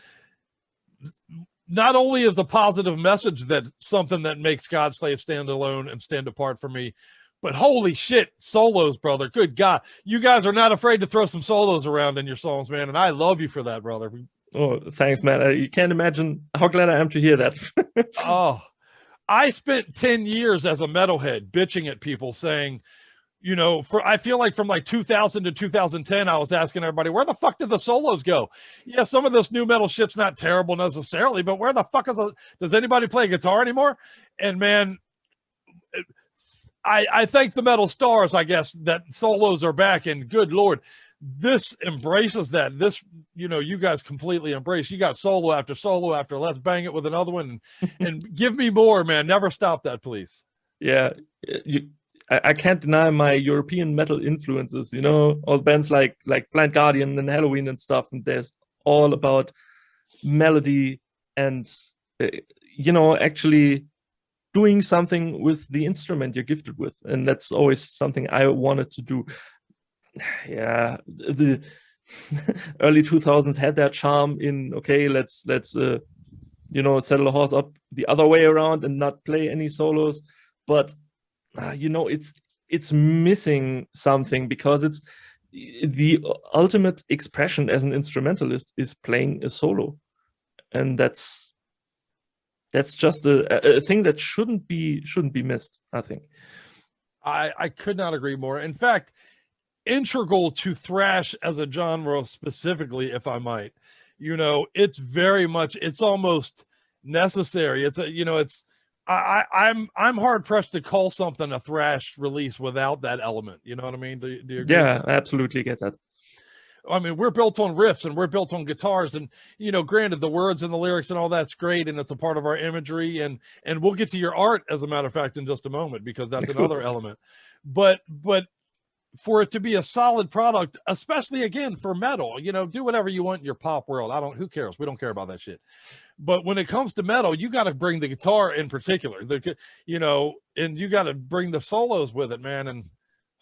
not only is a positive message that something that makes Godslave stand alone and stand apart from me, but holy shit, solos, brother. Good God. You guys are not afraid to throw some solos around in your songs, man. And I love you for that, brother. Oh, thanks, man. You can't imagine how glad I am to hear that. Oh, I spent 10 years as a metalhead bitching at people saying, I feel like from like 2000 to 2010, I was asking everybody, where the fuck did the solos go? Yeah, some of this new metal shit's not terrible necessarily, but where the fuck does anybody play guitar anymore? And man, I thank the metal stars, I guess, that solos are back, and good Lord, this embraces that. This, you guys completely embrace. You got solo after let's bang it with another one and give me more, man. Never stop that, please. Yeah. I can't deny my European metal influences, all bands like Blind Guardian and Halloween and stuff. And there's all about melody and, actually doing something with the instrument you're gifted with. And that's always something I wanted to do. Yeah, the early 2000s had that charm in, okay, let's saddle a horse up the other way around and not play any solos. But it's missing something, because the ultimate expression as an instrumentalist is playing a solo, and that's just a thing that shouldn't be missed, I think. I could not agree more. In fact, integral to thrash as a genre specifically, if I might, it's very much, it's almost necessary. It's I'm hard pressed to call something a thrash release without that element. You know what I mean? Do you agree? Yeah, I absolutely get that. I mean, we're built on riffs and we're built on guitars, and granted, the words and the lyrics and all that's great, and it's a part of our imagery, and we'll get to your art, as a matter of fact, in just a moment, because that's another element. But for it to be a solid product, especially again for metal, do whatever you want in your pop world. Who cares? We don't care about that shit. But when it comes to metal, you got to bring the guitar in particular, and you got to bring the solos with it, man. And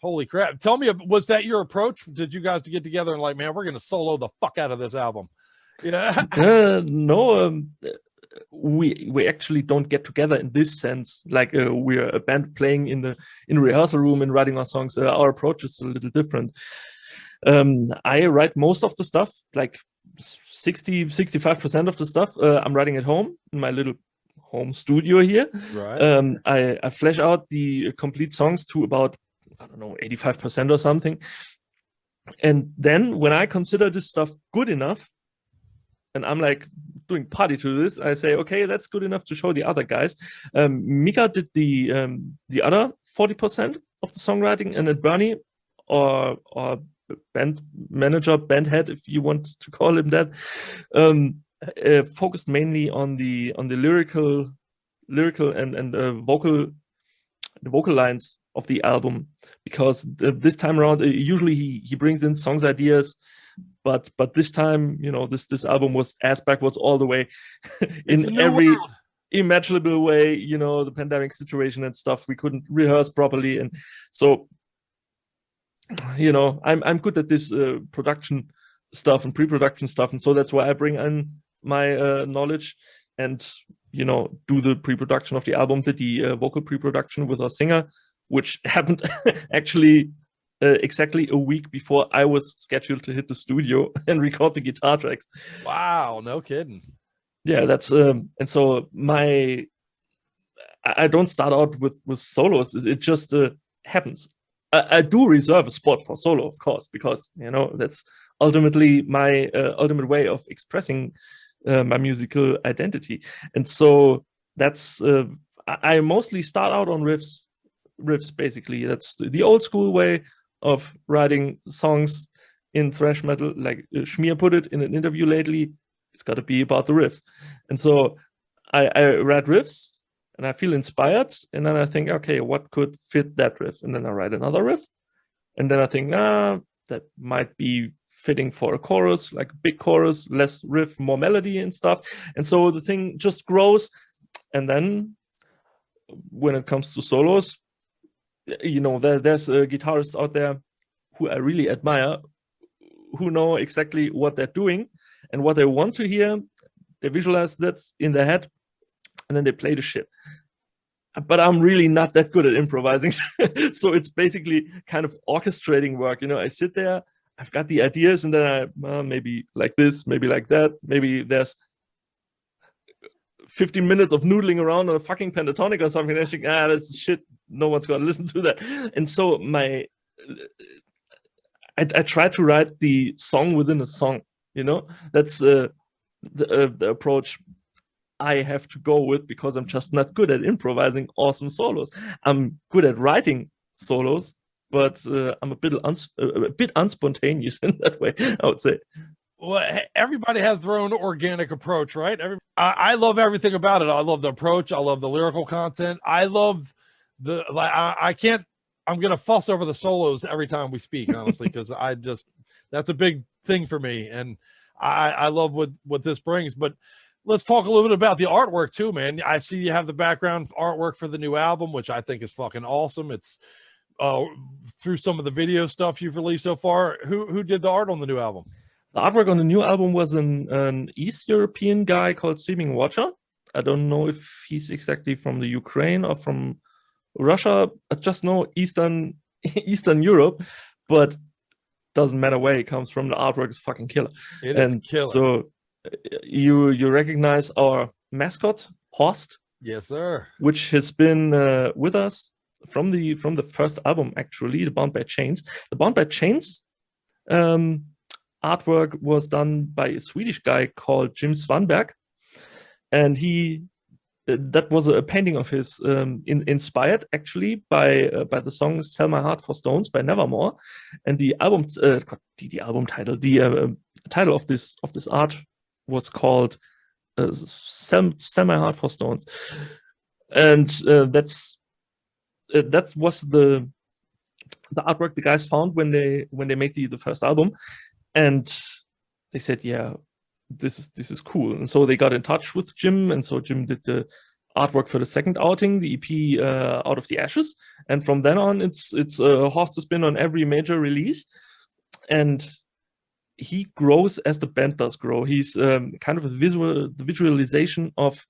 holy crap. Tell me, was that your approach? Did you guys get together and like, man, we're going to solo the fuck out of this album? No, we actually don't get together in this sense. Like we're a band playing in the rehearsal room and writing our songs. Our approach is a little different. I write most of the stuff, like 65% of the stuff I'm writing at home in my little home studio here. Right. I flesh out the complete songs to about, I don't know, 85% or something. And then when I consider this stuff good enough, and I'm like doing party to this, I say, okay, that's good enough to show the other guys. Mika did the other 40% of the songwriting, and then Bernie, or band manager, band head, if you want to call him that, focused mainly on the lyrical and vocal lines of the album, because this time around usually he brings in songs ideas, but this time this album was ass backwards all the way in every imaginable way. The pandemic situation and stuff, we couldn't rehearse properly, and so I'm good at this production stuff and pre-production stuff, and so that's why I bring in my knowledge and do the pre-production of the album, did the vocal pre-production with our singer, which happened actually exactly a week before I was scheduled to hit the studio and record the guitar tracks. Wow, no kidding. Yeah, that's and so I don't start out with solos. It just happens. I do reserve a spot for solo, of course, because that's ultimately my ultimate way of expressing my musical identity. And so that's I mostly start out on riffs basically. That's the old school way of writing songs in thrash metal. Like Schmier put it in an interview lately, it's got to be about the riffs. And so I read riffs and I feel inspired, and then I think, okay, what could fit that riff? And then I write another riff, and then I think, that might be fitting for a chorus, like a big chorus, less riff, more melody and stuff. And so the thing just grows. And then when it comes to solos, there's guitarists out there who I really admire, who know exactly what they're doing and what they want to hear. They visualize that in their head, and then they play the shit. But I'm really not that good at improvising. So it's basically kind of orchestrating work. I sit there, I've got the ideas, and then I maybe like this, maybe like that. Maybe there's 15 minutes of noodling around on a fucking pentatonic or something, and I think, that's shit, no one's gonna listen to that. And so I try to write the song within a song. That's the approach I have to go with, because I'm just not good at improvising awesome solos. I'm good at writing solos, but I'm a bit unspontaneous in that way, I would say. Well, everybody has their own organic approach, right? I love everything about it. I love the approach. I love the lyrical content. I love I'm going to fuss over the solos every time we speak, honestly, because that's a big thing for me. And I love what this brings. But let's talk a little bit about the artwork too, man. I see you have the background artwork for the new album, which I think is fucking awesome. It's through some of the video stuff you've released so far. Who did the art on the new album? The artwork on the new album was an East European guy called Seeming Watcher. I don't know if he's exactly from the Ukraine or from Russia. I just know Eastern Europe. But doesn't matter where he comes from. The artwork is fucking killer. It is killer. So you recognize our mascot, Horst. Yes, sir. Which has been with us from the first album, actually, the Bound by Chains. The Bound by Chains artwork was done by a Swedish guy called Jim Svanberg, and that was a painting of his, inspired actually by the song "Sell My Heart for Stones" by Nevermore, and the album title of this art was called "Sell My Heart for Stones," and that was the artwork the guys found when they made the first album, and they said, yeah, this is cool. And so they got in touch with Jim, and so Jim did the artwork for the second outing, the EP Out of the Ashes, and from then on it's Horst has been on every major release, and he grows as the band does grow. He's kind of the visualization of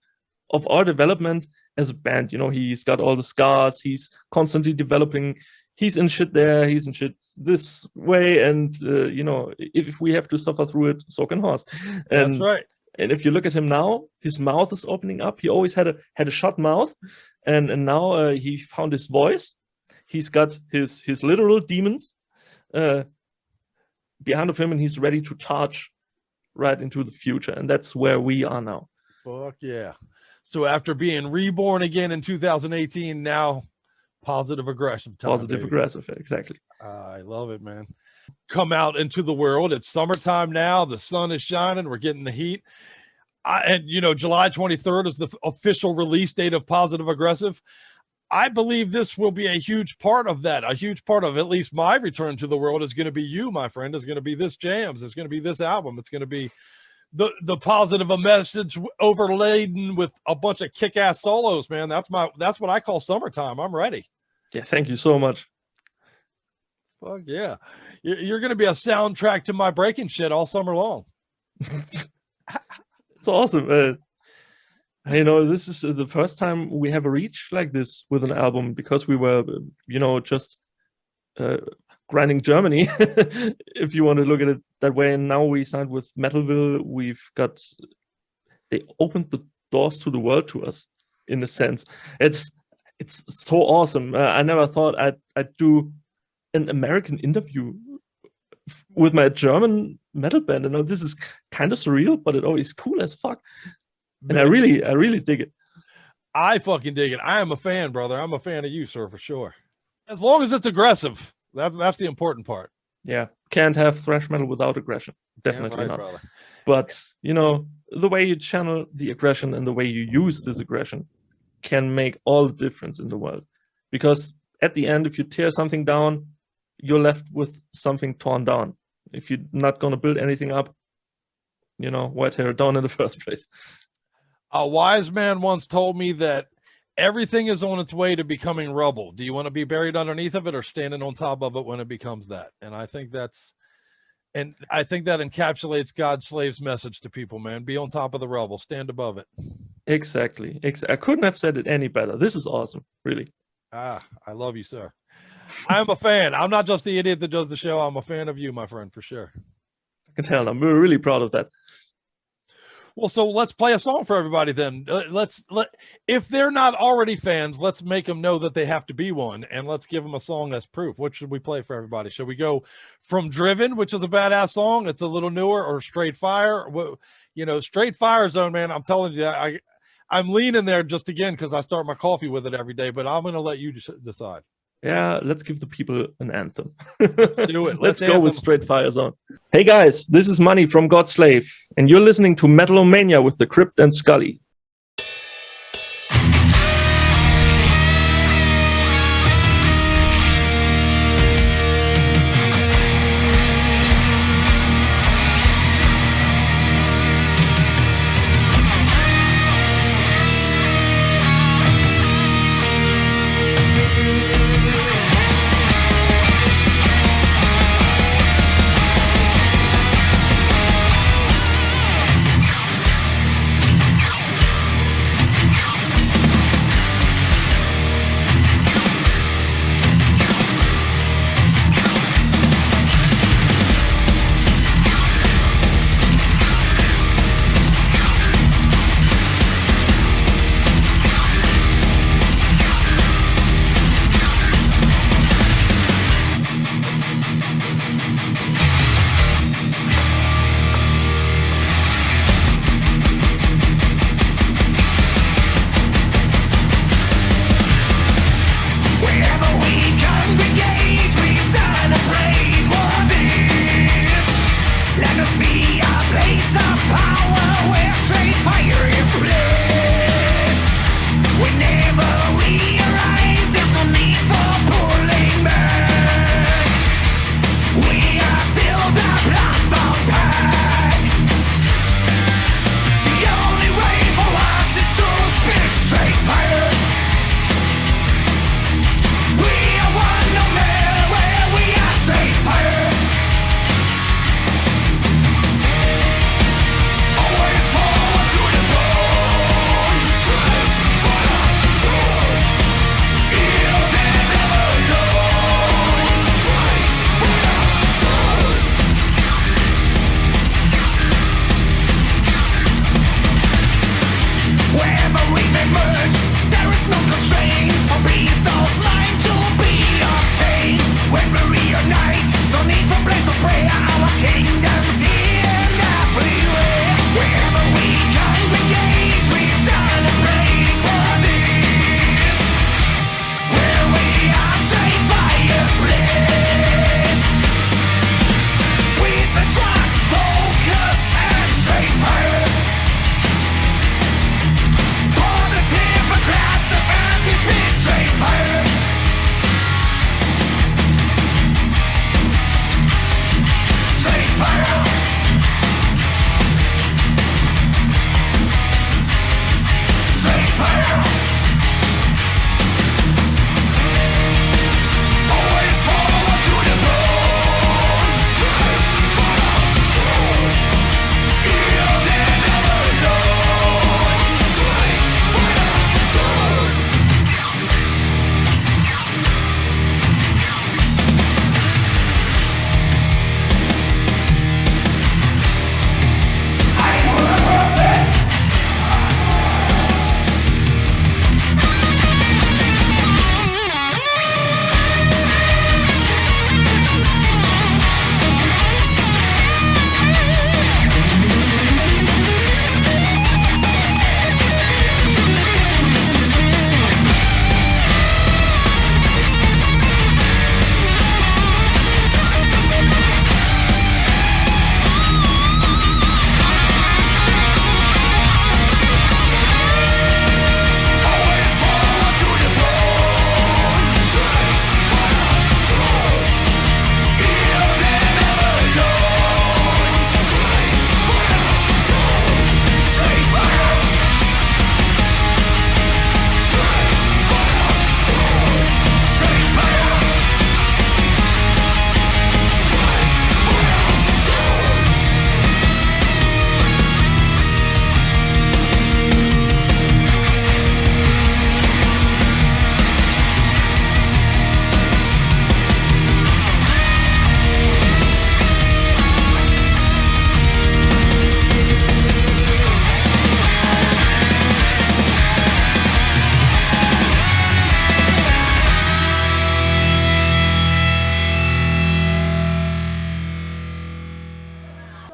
our development as a band. You know, he's got all the scars, he's constantly developing. He's in shit there, he's in shit this way, and you know, if we have to suffer through it, so can Horst. And, that's right. And if you look at him now, his mouth is opening up. He always had a shut mouth, and now he found his voice. He's got his literal demons behind of him, and he's ready to charge right into the future. And that's where we are now. Fuck yeah! So after being reborn again in 2018, now positive aggressive time. Positive aggressive, exactly. I love it, man. Come out into the world. It's summertime now. The sun is shining. We're getting the heat. And you know, July 23rd is the official release date of Positive Aggressive. I believe this will be a huge part of that. A huge part of at least my return to the world is going to be you, my friend. It's going to be this jams. It's going to be this album. It's going to be the positive a message overladen with a bunch of kick-ass solos, man. That's what I call summertime. I'm ready. Yeah, thank you so much. Fuck yeah. You're going to be a soundtrack to my breaking shit all summer long. It's awesome. You know, this is the first time we have a reach like this with an album, because we were, you know, just grinding Germany, if you want to look at it that way. And now we signed with Metalville. They opened the doors to the world to us, in a sense. It's so awesome. I never thought I'd do an American interview with my German metal band. You know, this is kind of surreal, but it always cool as fuck. And man, I really dig it. I fucking dig it. I am a fan, brother. I'm a fan of you, sir, for sure. As long as it's aggressive, that's the important part. Yeah, can't have thrash metal without aggression. Definitely right, not. Brother. But you know, the way you channel the aggression and the way you use this aggression can make all the difference in the world. Because at the end, if you tear something down, you're left with something torn down. If you're not going to build anything up, you know, why tear it down in the first place? A wise man once told me that everything is on its way to becoming rubble. Do you want to be buried underneath of it or standing on top of it when it becomes that? And I think that encapsulates Godslave's message to people, man. Be on top of the rubble, stand above it. Exactly. I couldn't have said it any better. This is awesome, really. I love you, sir. I'm a fan. I'm not just the idiot that does the show. I'm a fan of you, my friend, for sure. I can tell. I'm really proud of that. Well, so let's play a song for everybody then. If they're not already fans, let's make them know that they have to be one, and let's give them a song as proof. What should we play for everybody? Should we go from Driven, which is a badass song? It's a little newer, or Straight Fire? You know, Straight Fire Zone, man. I'm telling you, I'm leaning there just again because I start my coffee with it every day, but I'm going to let you decide. Yeah, let's give the people an anthem. Let's do it. Let's go with Straight Fire Zone. Hey guys, this is Money from Godslave, and you're listening to Metal-O-Mania with the Crypt and Scully.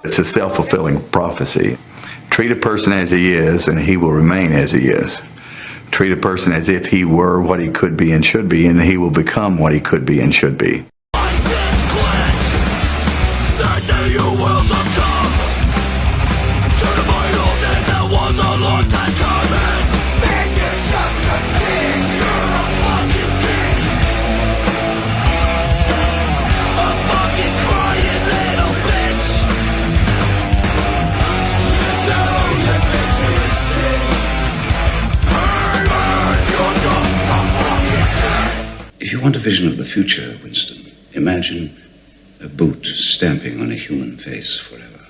It's a self-fulfilling prophecy. Treat a person as he is, and he will remain as he is. Treat a person as if he were what he could be and should be, and he will become what he could be and should be. If you want a vision of the future, Winston, imagine a boot stamping on a human face forever.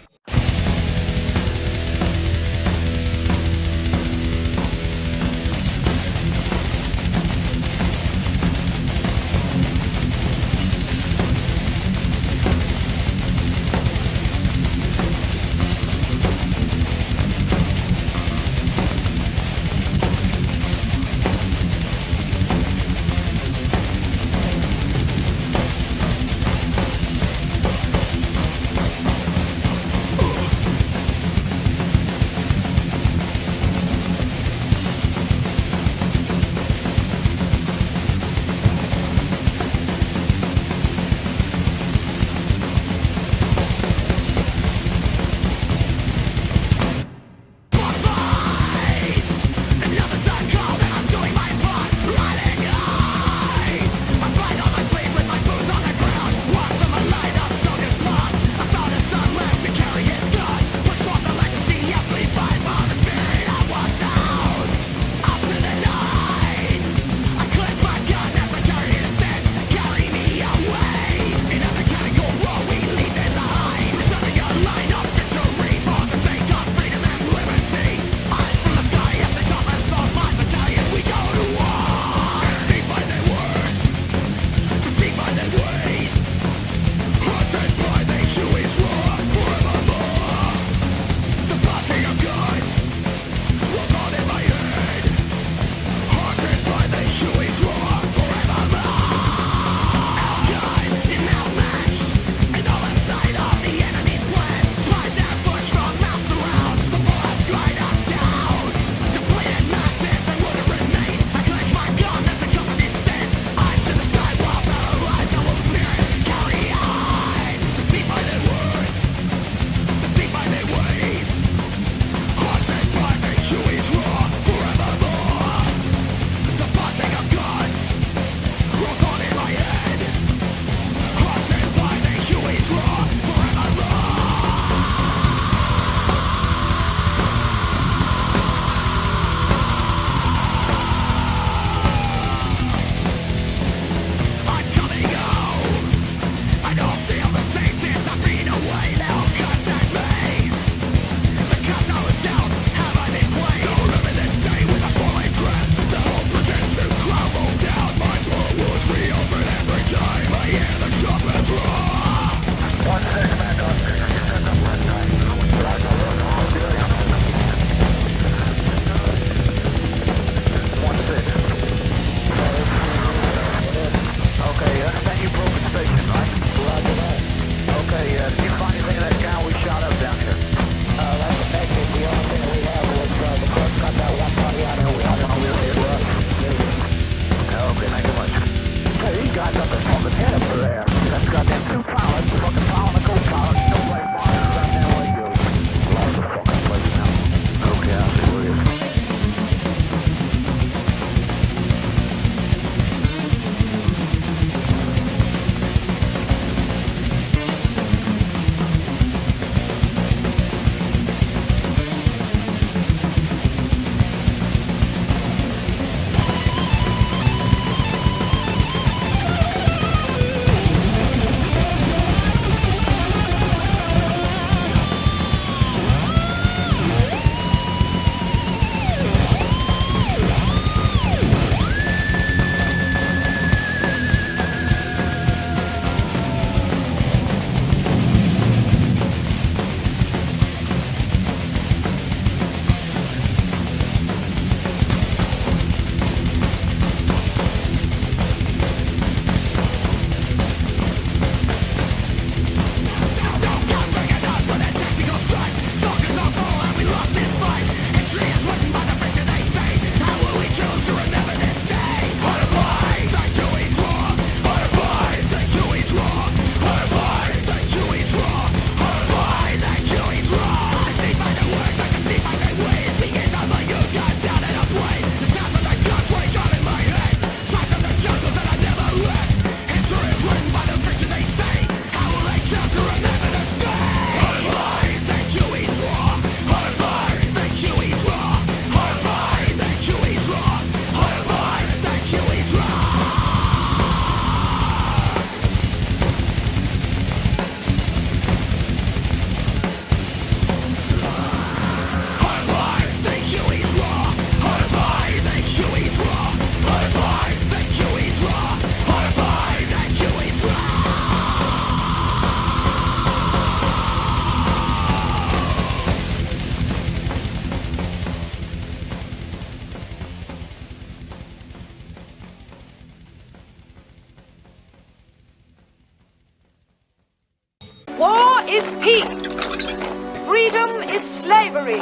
is peace. Freedom is slavery.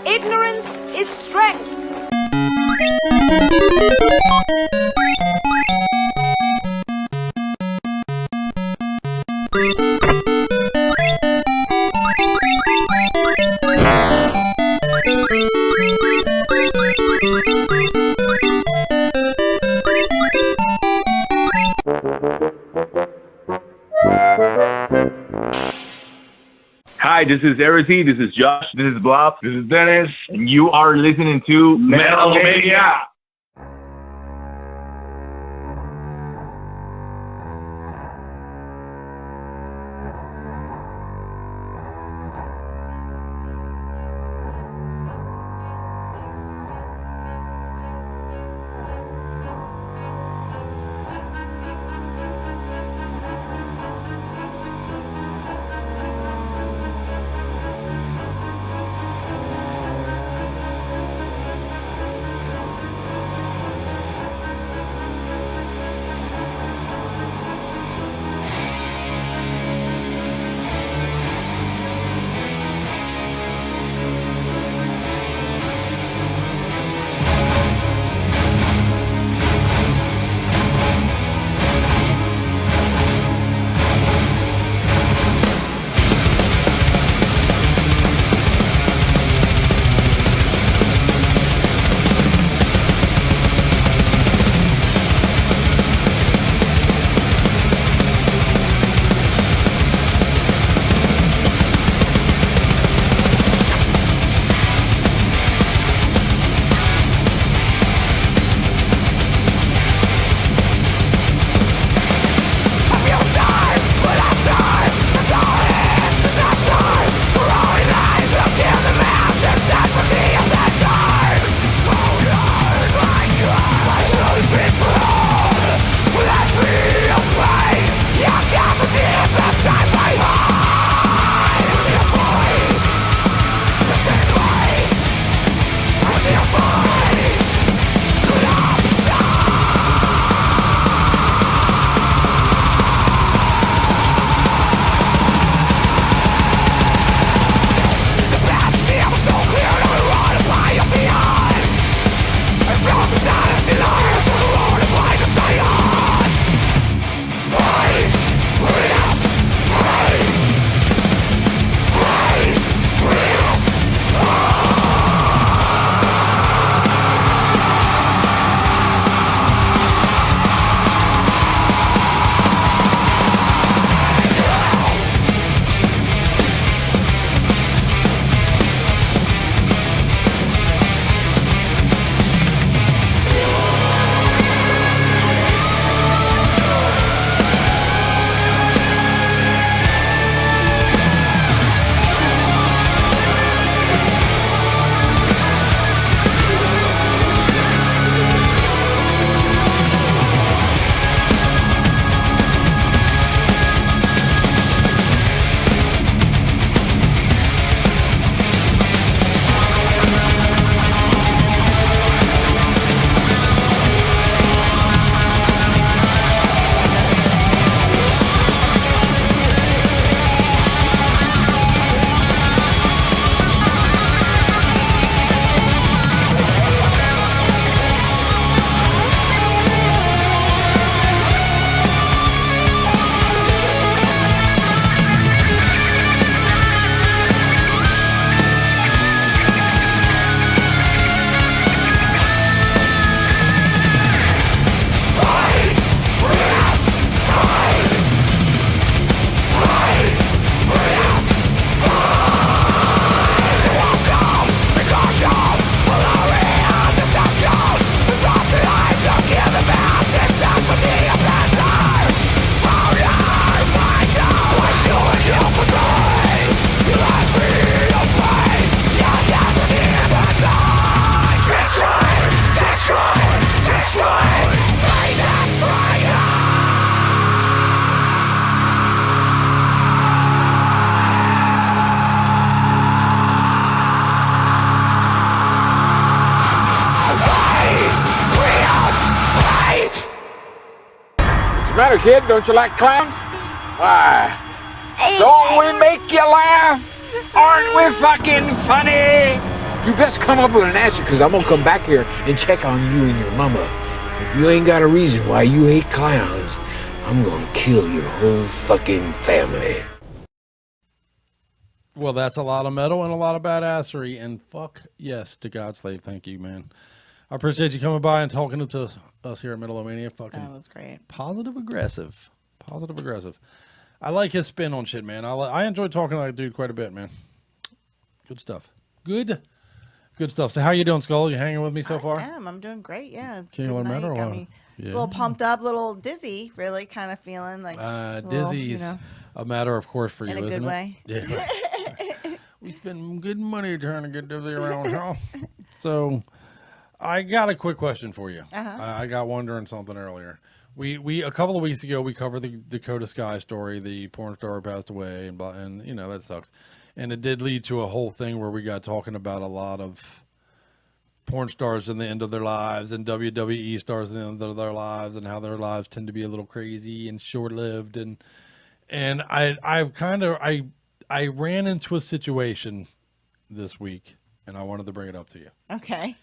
Ignorance is strength. Hi, this is Erezi, this is Josh, this is Blob, this is Dennis, and you are listening to Metal-O-Mania. What's the matter, kid? Don't you like clowns? Why, Don't we make you laugh? Aren't we fucking funny? You best come up with an answer, because I'm gonna come back here and check on you and your mama. If you ain't got a reason why you hate clowns, I'm gonna kill your whole fucking family. Well, that's a lot of metal and a lot of badassery, and fuck yes to Godslave. Thank you, man. I appreciate you coming by and talking to us here at Metal-O-Mania. Fucking That was great. Positive aggressive. Positive aggressive. I like his spin on shit, man. I enjoy talking to that dude quite a bit, man. Good stuff. Good stuff. So how you doing, Skull? You hanging with me so far? I'm doing great. Yeah. It's Can you good learn night. better? Got me a little pumped up, a little dizzy, really kind of feeling like Dizzy's a matter of course for you, in a isn't good it? way. Yeah. We spend good money trying to get Dizzy around, huh? So I got a quick question for you. I got wondering something earlier. We a couple of weeks ago we covered the Dakota Sky story, the porn star who passed away, and you know that sucks. And it did lead to a whole thing where we got talking about a lot of porn stars in the end of their lives and WWE stars in the end of their lives and how their lives tend to be a little crazy and short-lived. And I ran into a situation this week and I wanted to bring it up to you. Okay.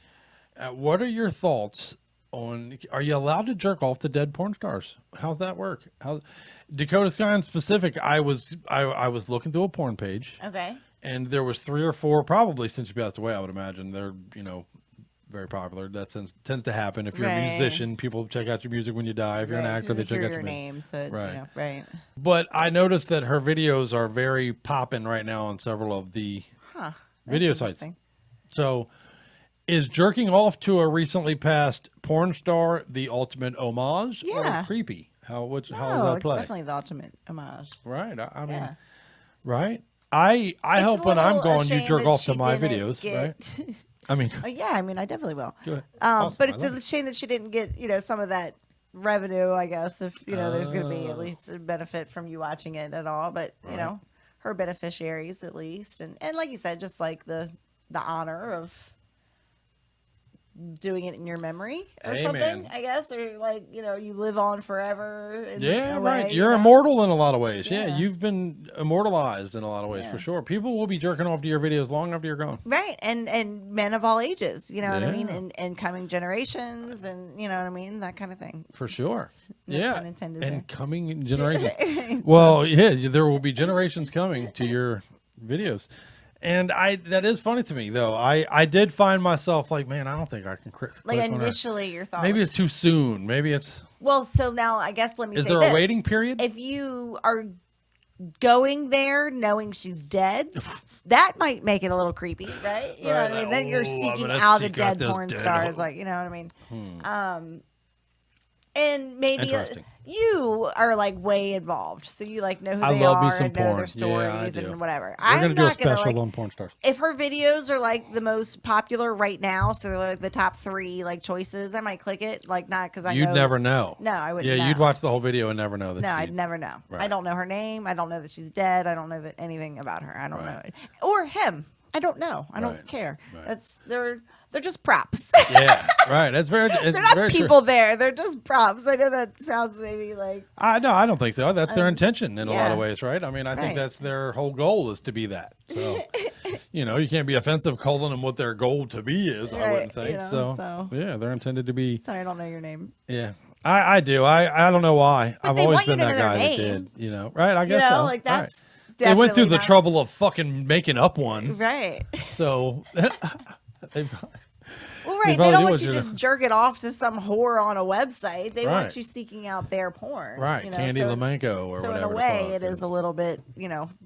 What are your thoughts on, are you allowed to jerk off to dead porn stars? How's that work? Dakota Sky in specific, I was looking through a porn page. Okay. And there was 3 or 4, probably since she passed away, I would imagine. They're, very popular. That tends to happen. If you're a musician, people check out your music when you die. If you're an actor, they check out your name. So right. Right. But I noticed that her videos are very popping right now on several of the video sites. So is jerking off to a recently passed porn star the ultimate homage or creepy? How does that play? It's definitely the ultimate homage. Right. I mean, right. I hope when I'm gone, you jerk off to my videos, right? I mean, I definitely will. Good. Awesome. But it's a shame that she didn't get, some of that revenue, I guess, if, there's going to be at least a benefit from you watching it at all. But, her beneficiaries at least. And like you said, just like the honor of doing it in your memory or something, I guess, or like, you live on forever. Right. You're immortal in a lot of ways. Yeah. You've been immortalized in a lot of ways for sure. People will be jerking off to your videos long after you're gone. Right. And men of all ages, what I mean? And coming generations and, what I mean? That kind of thing. For sure. No pun intended and there. coming generations. Well, there will be generations coming to your videos. And that is funny to me, though. I did find myself like, man, I don't think I can like initially your thought. Maybe it's too soon. Maybe it's. Well, so now I guess let me say is there this. a waiting period? If you are going there knowing she's dead, that might make it a little creepy, right? You know what I mean? Then you're seeking out a dead porn stars, like, you know what I mean? And maybe you are like way involved, so you like know who they are and know their stories and whatever. We're gonna do a special on porn stars. If her videos are like the most popular right now, so they're like the top 3 like choices, I might click it. Like not because I you'd never know. No, I wouldn't. Yeah, know. you'd watch the whole video and never know that. No, I'd never know. Right. I don't know her name. I don't know that she's dead. I don't know that anything about her. I don't know or him. I don't know. I don't care. That's they're just props. Yeah, right. That's very. They're not people there. They're just props. I know that sounds maybe like. I don't think so. That's their intention in a lot of ways, right? I mean, I think that's their whole goal is to be that. So, you can't be offensive calling them what their goal to be is. I wouldn't think so. Yeah, they're intended to be. Sorry, I don't know your name. Yeah, I do. I don't know why. But I've always been that guy that did. Right? I guess so. Like that's. They went through the trouble of fucking making up one. Right. So. Well, right. They don't want you to just jerk it off to some whore on a website. They want you seeking out their porn. Right. Candy Lamanco or whatever. So in a way, it is a little bit,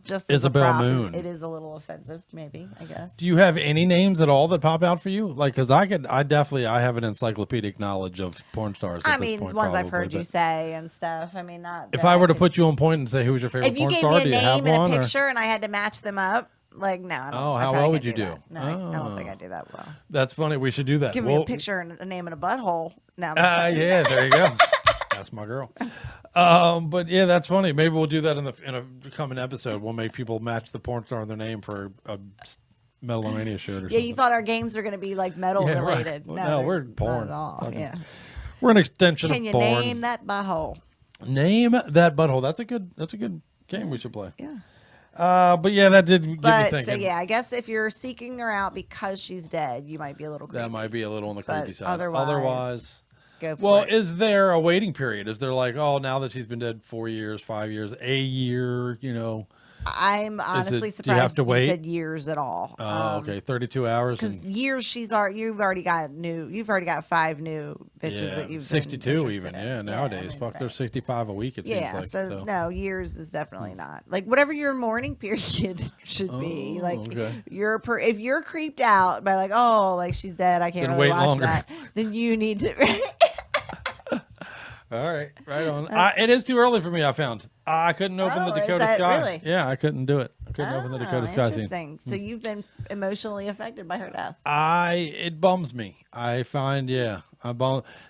just Isabel as a Moon. It is a little offensive, maybe, I guess. Do you have any names at all that pop out for you? Like, because I have an encyclopedic knowledge of porn stars. At this point, ones I've heard you say and stuff. I mean, not. If I were to put you on point and say who's your favorite porn star, do you have one? If you gave me a name and a picture and I had to match them up. Like, no, I don't. How well would you do? No, I don't think I do that well. That's funny. We should do that. Give me a picture and a name and a butthole. Now. Yeah, there you go. That's my girl. But yeah, that's funny. Maybe we'll do that in a coming episode. We'll make people match the porn star and their name for a Metal-O-Mania shirt or something. Yeah, you thought our games were going to be like metal related. Right. No, we're porn. Not at all. Yeah. We're an extension of porn. Can you name that butthole? Name that butthole. That's a good game we should play. Yeah. But yeah, that did get me thinking. So yeah, I guess if you're seeking her out because she's dead, you might be a little creepy. That might be a little on the creepy But side. otherwise, go for well, it. is there a waiting period? Is there like, oh, now that she's been dead 4 years, 5 years, a year, you know? I'm honestly do you have surprised to wait? you said years at all. Oh, okay, 32 hours. Because years, you've already got 5 new bitches that you've 62 been even. interested in. Yeah, nowadays. Fuck, there's 65 a week, it seems like. So no, years is definitely not. Like whatever your mourning period should be. Like if you're creeped out by like, oh, like she's dead, I can't Then really wait watch longer. that, then you need to All right, right on. It is too early for me, I found. I couldn't open the Dakota Sky. Really? Yeah, I couldn't do it. I couldn't open the Dakota Sky scene. Interesting. So you've been emotionally affected by her death. It bums me. I find,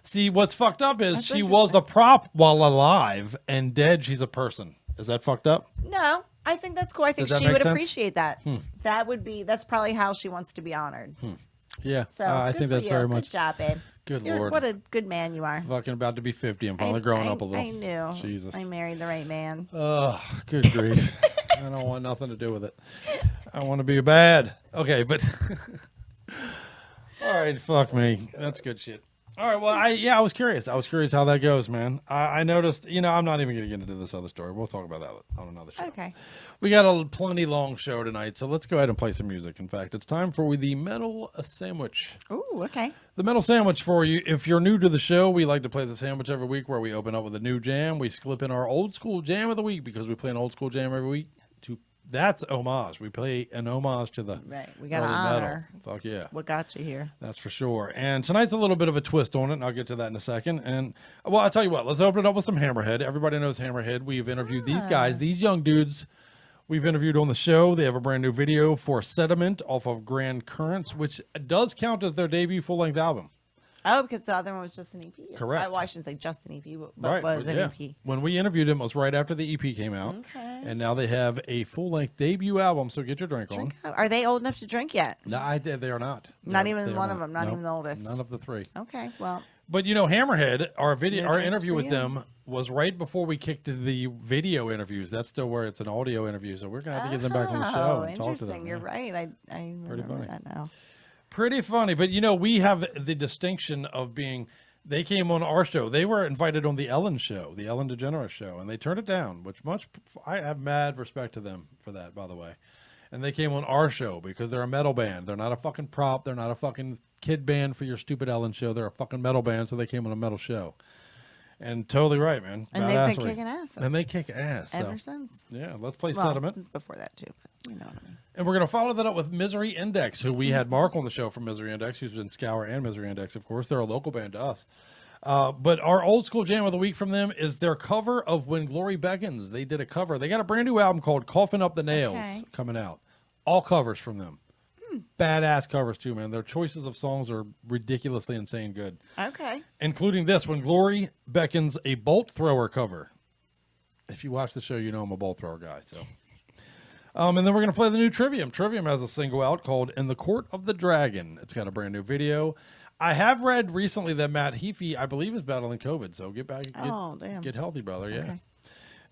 See, what's fucked up is she was a prop while alive, and dead she's a person. Is that fucked up? No, I think that's cool. I think Does that she make would sense? appreciate that. That's probably how she wants to be honored. Yeah, So I good think for that's you. very Good much. job, babe. Good You're- Lord. What a good man you are. Fucking about to be 50. I'm finally growing up a little. I knew. Jesus. I married the right man. Oh, good grief. I don't want nothing to do with it. I want to be bad. Okay, but all right, fuck me. That's good shit. All right, well, I was curious. I was curious how that goes, man. I noticed, I'm not even going to get into this other story. We'll talk about that on another show. Okay. We got a plenty long show tonight, so let's go ahead and play some music. In fact, it's time for the Metal Sandwich. Ooh, okay. The Metal Sandwich for you. If you're new to the show, we like to play the sandwich every week where we open up with a new jam. We slip in our old school jam of the week because we play an old school jam every week. That's homage. We play an homage to the Right. We got to early honor. metal. Fuck yeah. What got you here? That's for sure. And tonight's a little bit of a twist on it, and I'll get to that in a second. And, well, I'll tell you what. Let's open it up with some Hammerhead. Everybody knows Hammerhead. We've interviewed these guys, these young dudes. We've interviewed on the show. They have a brand new video for Sediment off of Grand Currents, which does count as their debut full-length album. Oh, because the other one was just an EP. Correct. Well, I shouldn't say just an EP, but Right, was but an yeah. EP. When we interviewed him, it was right after the EP came out. Okay. And now they have a full-length debut album, so get your drink on. Are they old enough to drink yet? No, they are not. Not They even are one of them. Not Nope. even the oldest. None of the three. Okay, well. But Hammerhead, our No drinks interview for with you. them was right before we kicked to the video interviews. That's still where it's an audio interview, so we're gonna have to get them back on the show and talk to them. Interesting. You're right. I remember funny. that now. Pretty funny, but we have the distinction of being. They came on our show. They were invited on the Ellen show, the Ellen DeGeneres show, and they turned it down. I have mad respect to them for that, by the way. And they came on our show because they're a metal band. They're not a fucking prop. They're not a fucking kid band for your stupid Ellen show. They're a fucking metal band, so they came on a metal show. And totally right, man. And they've been kicking ass. And they kick ass. Ever since. Yeah, let's play Well, Sediment. since before that, too. But you know what I mean. And we're going to follow that up with Misery Index, who we had Mark on the show from Misery Index, who's been Scour and Misery Index, of course. They're a local band to us. But our old school jam of the week from them is their cover of When Glory Beckons. They did a cover. They got a brand new album called Coughin' Up the Nails coming out. All covers from them. Badass covers too, man. Their choices of songs are ridiculously insane good. Okay. Including this, When Glory Beckons, a Bolt Thrower cover. If you watch the show, you know I'm a bolt thrower guy. So, and then we're going to play the new Trivium. Trivium has a single out called In the Court of the Dragon. It's got a brand new video. I have read recently that Matt Heafy, I believe, is battling COVID. So get healthy, brother. Yeah. Okay.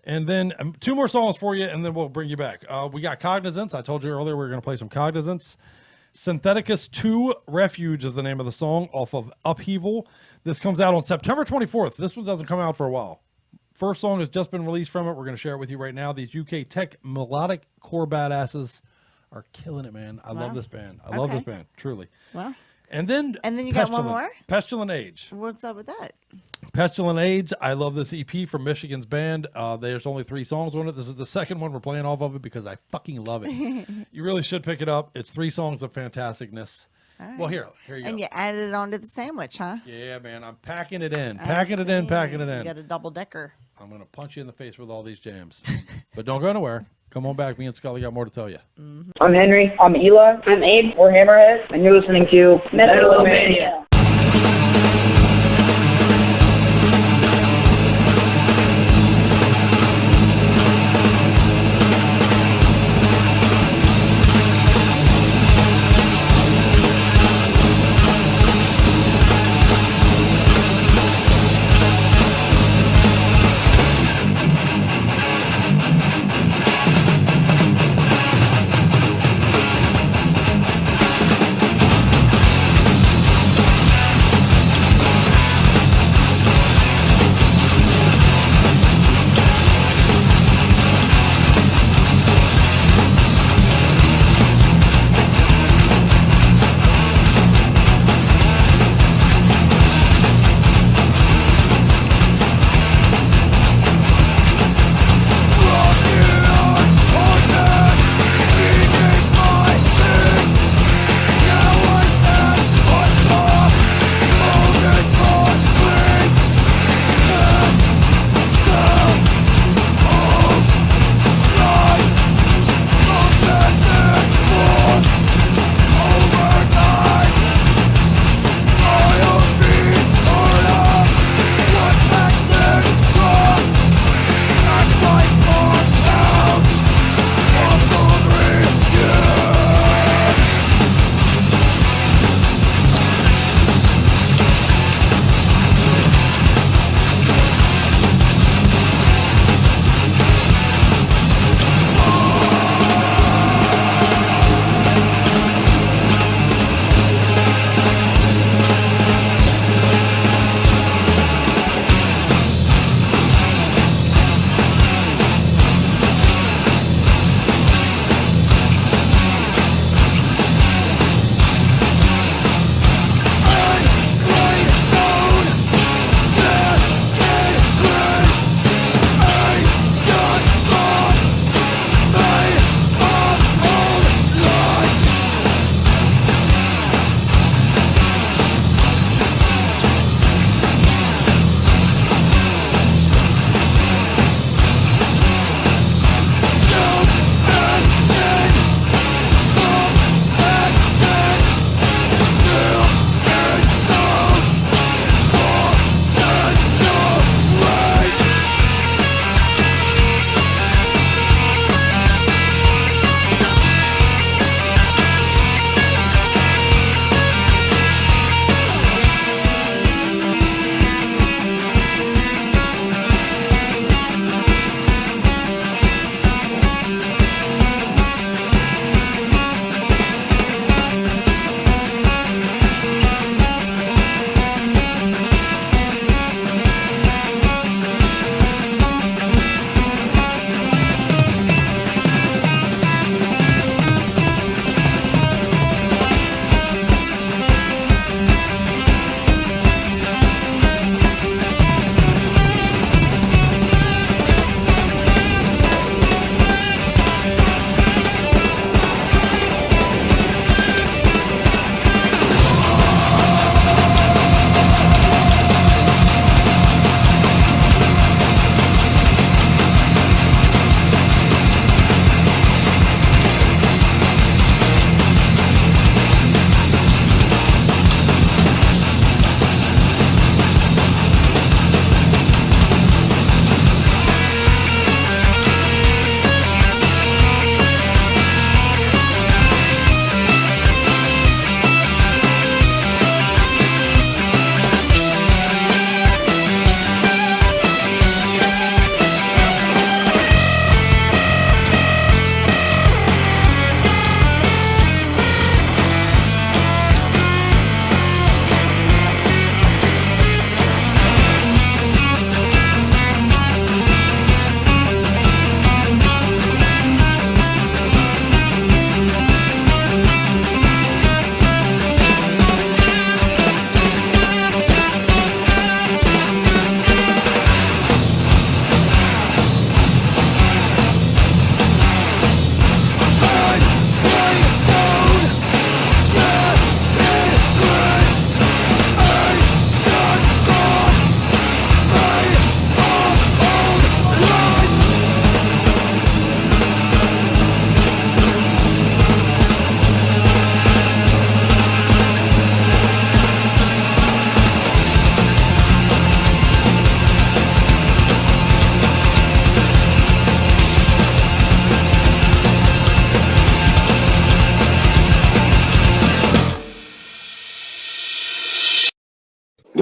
And then 2 more songs for you, and then we'll bring you back. We got Cognizance. I told you earlier we were going to play some Cognizance. Syntheticus 2 Refuge is the name of the song off of Upheaval. This comes out on September 24th. This one doesn't come out for a while. First song has just been released from it. We're going to share it with you right now. These UK tech melodic core badasses are killing it, man. I love this band. I love this band, truly. Well. And then you got one more? Pestilent Age. What's up with that? Pestilent Age. I love this EP from Michigan's band. There's only 3 songs on it. This is the second one we're playing off of it because I fucking love it. You really should pick it up. It's 3 songs of fantasticness. Right. Well, here you go. And you added it onto the sandwich, huh? Yeah, man. I'm packing it in. I Packing it in. You got a double decker. I'm going to punch you in the face with all these jams. But don't go anywhere. Come on back. Me and Scully got more to tell you. I'm Henry. I'm Eli. I'm Abe. We're Hammerhead. And you're listening to Metal-O-Mania.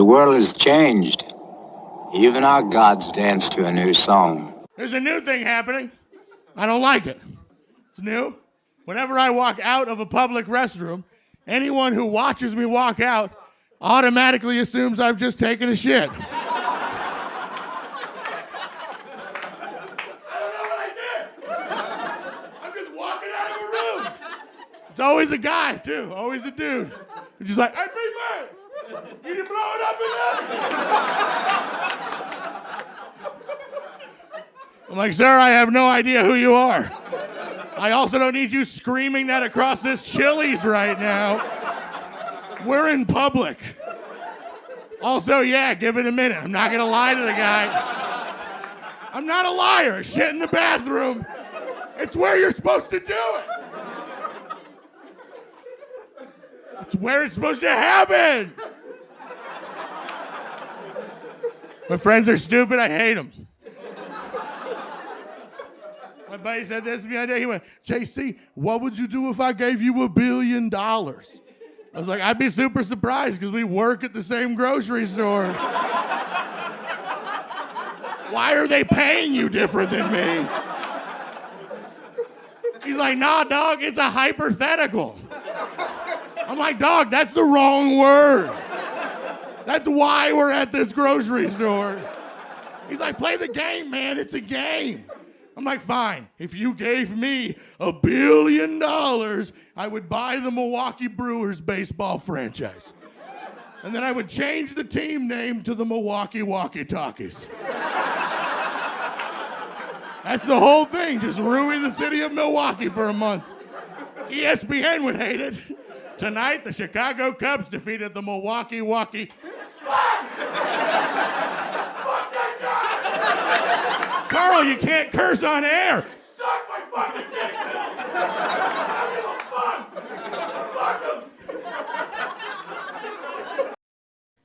The world has changed. Even our gods dance to a new song. There's a new thing happening. I don't like it. It's new. Whenever I walk out of a public restroom, anyone who watches me walk out automatically assumes I've just taken a shit. I don't know what I did. I'm just walking out of a room. It's always a guy, too. Always a dude. It's just like, hey, big man, you can blow it up in there? I'm like, sir, I have no idea who you are. I also don't need you screaming that across this Chili's right now. We're in public. Also, yeah, give it a minute. I'm not gonna lie to the guy. I'm not a liar. Shit in the bathroom. It's where you're supposed to do it. It's where it's supposed to happen. My friends are stupid. I hate them. My buddy said this to me the other day. He went, JC, what would you do if I gave you $1 billion? I was like, I'd be super surprised because we work at the same grocery store. Why are they paying you different than me? He's like, nah, dog, it's a hypothetical. I'm like, dog, that's the wrong word. That's why we're at this grocery store. He's like, play the game, man. It's a game. I'm like, fine. If you gave me $1 billion, I would buy the Milwaukee Brewers baseball franchise. And then I would change the team name to the Milwaukee Walkie-Talkies. That's the whole thing. Just ruin the city of Milwaukee for a month. ESPN would hate it. Tonight, the Chicago Cubs defeated the Milwaukee Walkie. Carl, you can't curse on air. Suck my fucking dick.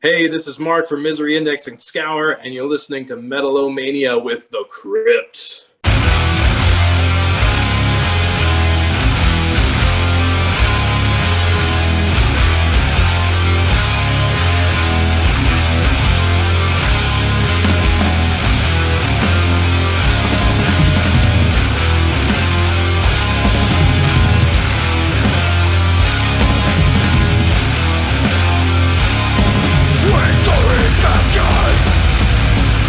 Hey, this is Mark from Misery Index and Scour, and you're listening to Metal-O-Mania with The Crypt.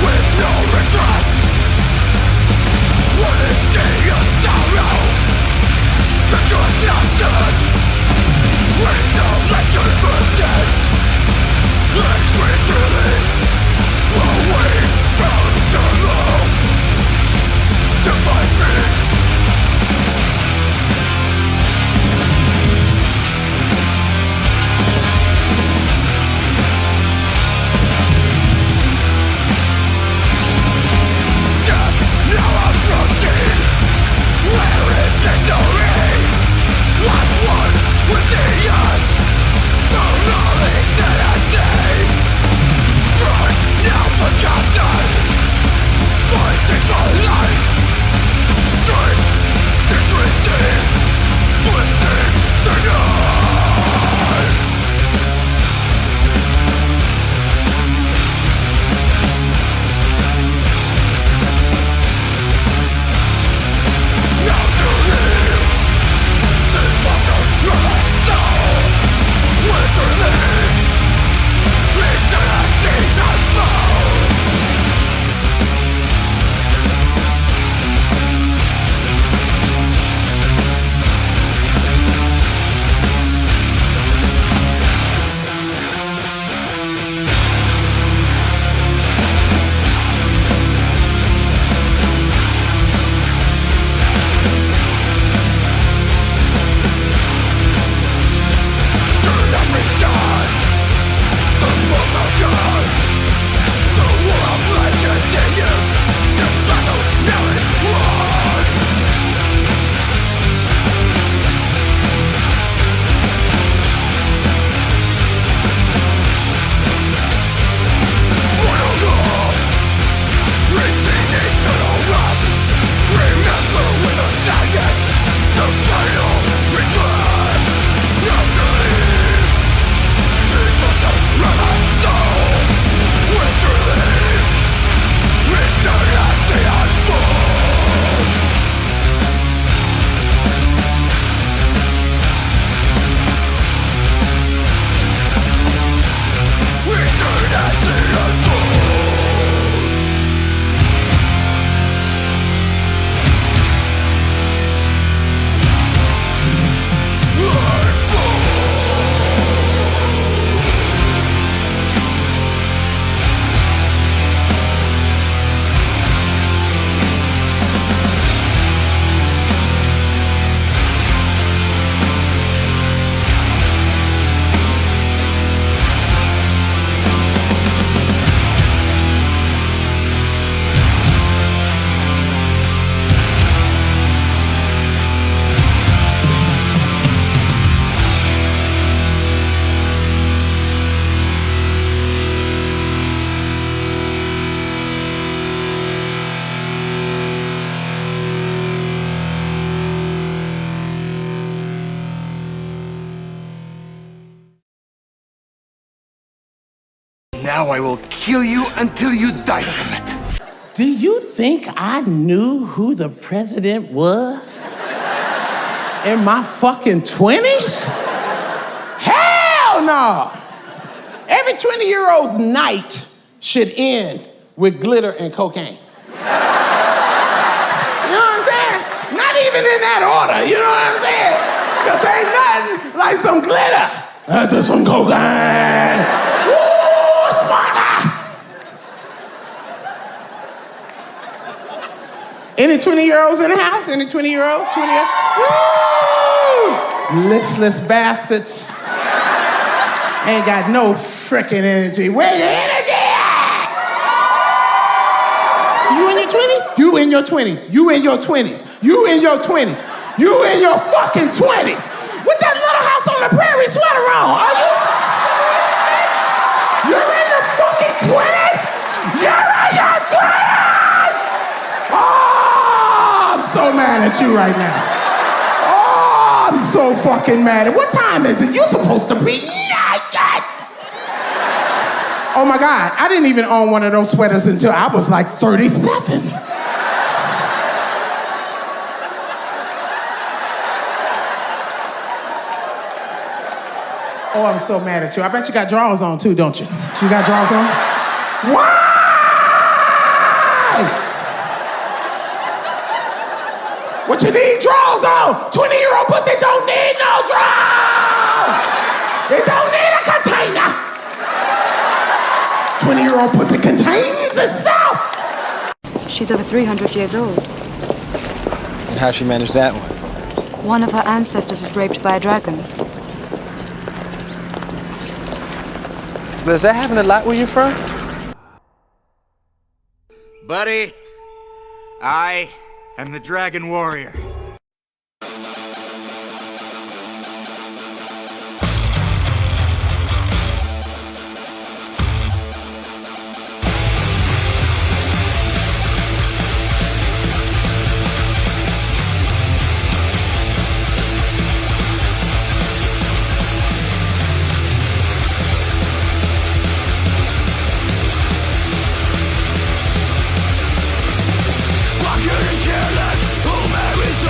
With no regrets. Now I will kill you until you die from it. Do you think I knew who the president was in my fucking 20s? Hell no! Every 20-year-old's night should end with glitter and cocaine. You know what I'm saying? Not even in that order, you know what I'm saying? Because ain't nothing like some glitter after some cocaine. Woo, smarter! Any 20-year-olds in the house? Any 20-year-olds? 20-year-olds? Woo! Listless bastards. Ain't got no frickin' energy. Where your energy at? You in your 20s? You in your 20s. You in your 20s. You in your 20s. You in your fucking 20s. With that little house on the prairie sweater on. Are you serious? You're in your fucking 20s? You're in your 20s! Oh, I'm so mad at you right now. Oh, I'm so fucking mad. What time is it? You're supposed to be... Oh my God, I didn't even own one of those sweaters until I was like 37. Oh, I'm so mad at you. I bet you got drawers on too, don't you? You got drawers on? Why? What you need drawers on? 20-year-old pussy don't need no drawers. It don't need a container. 20-year-old pussy contains itself. She's over 300 years old. And how'd she manage that one? One of her ancestors was raped by a dragon. Does that happen a lot where you're from? Buddy, I am the Dragon Warrior. Careless, who marries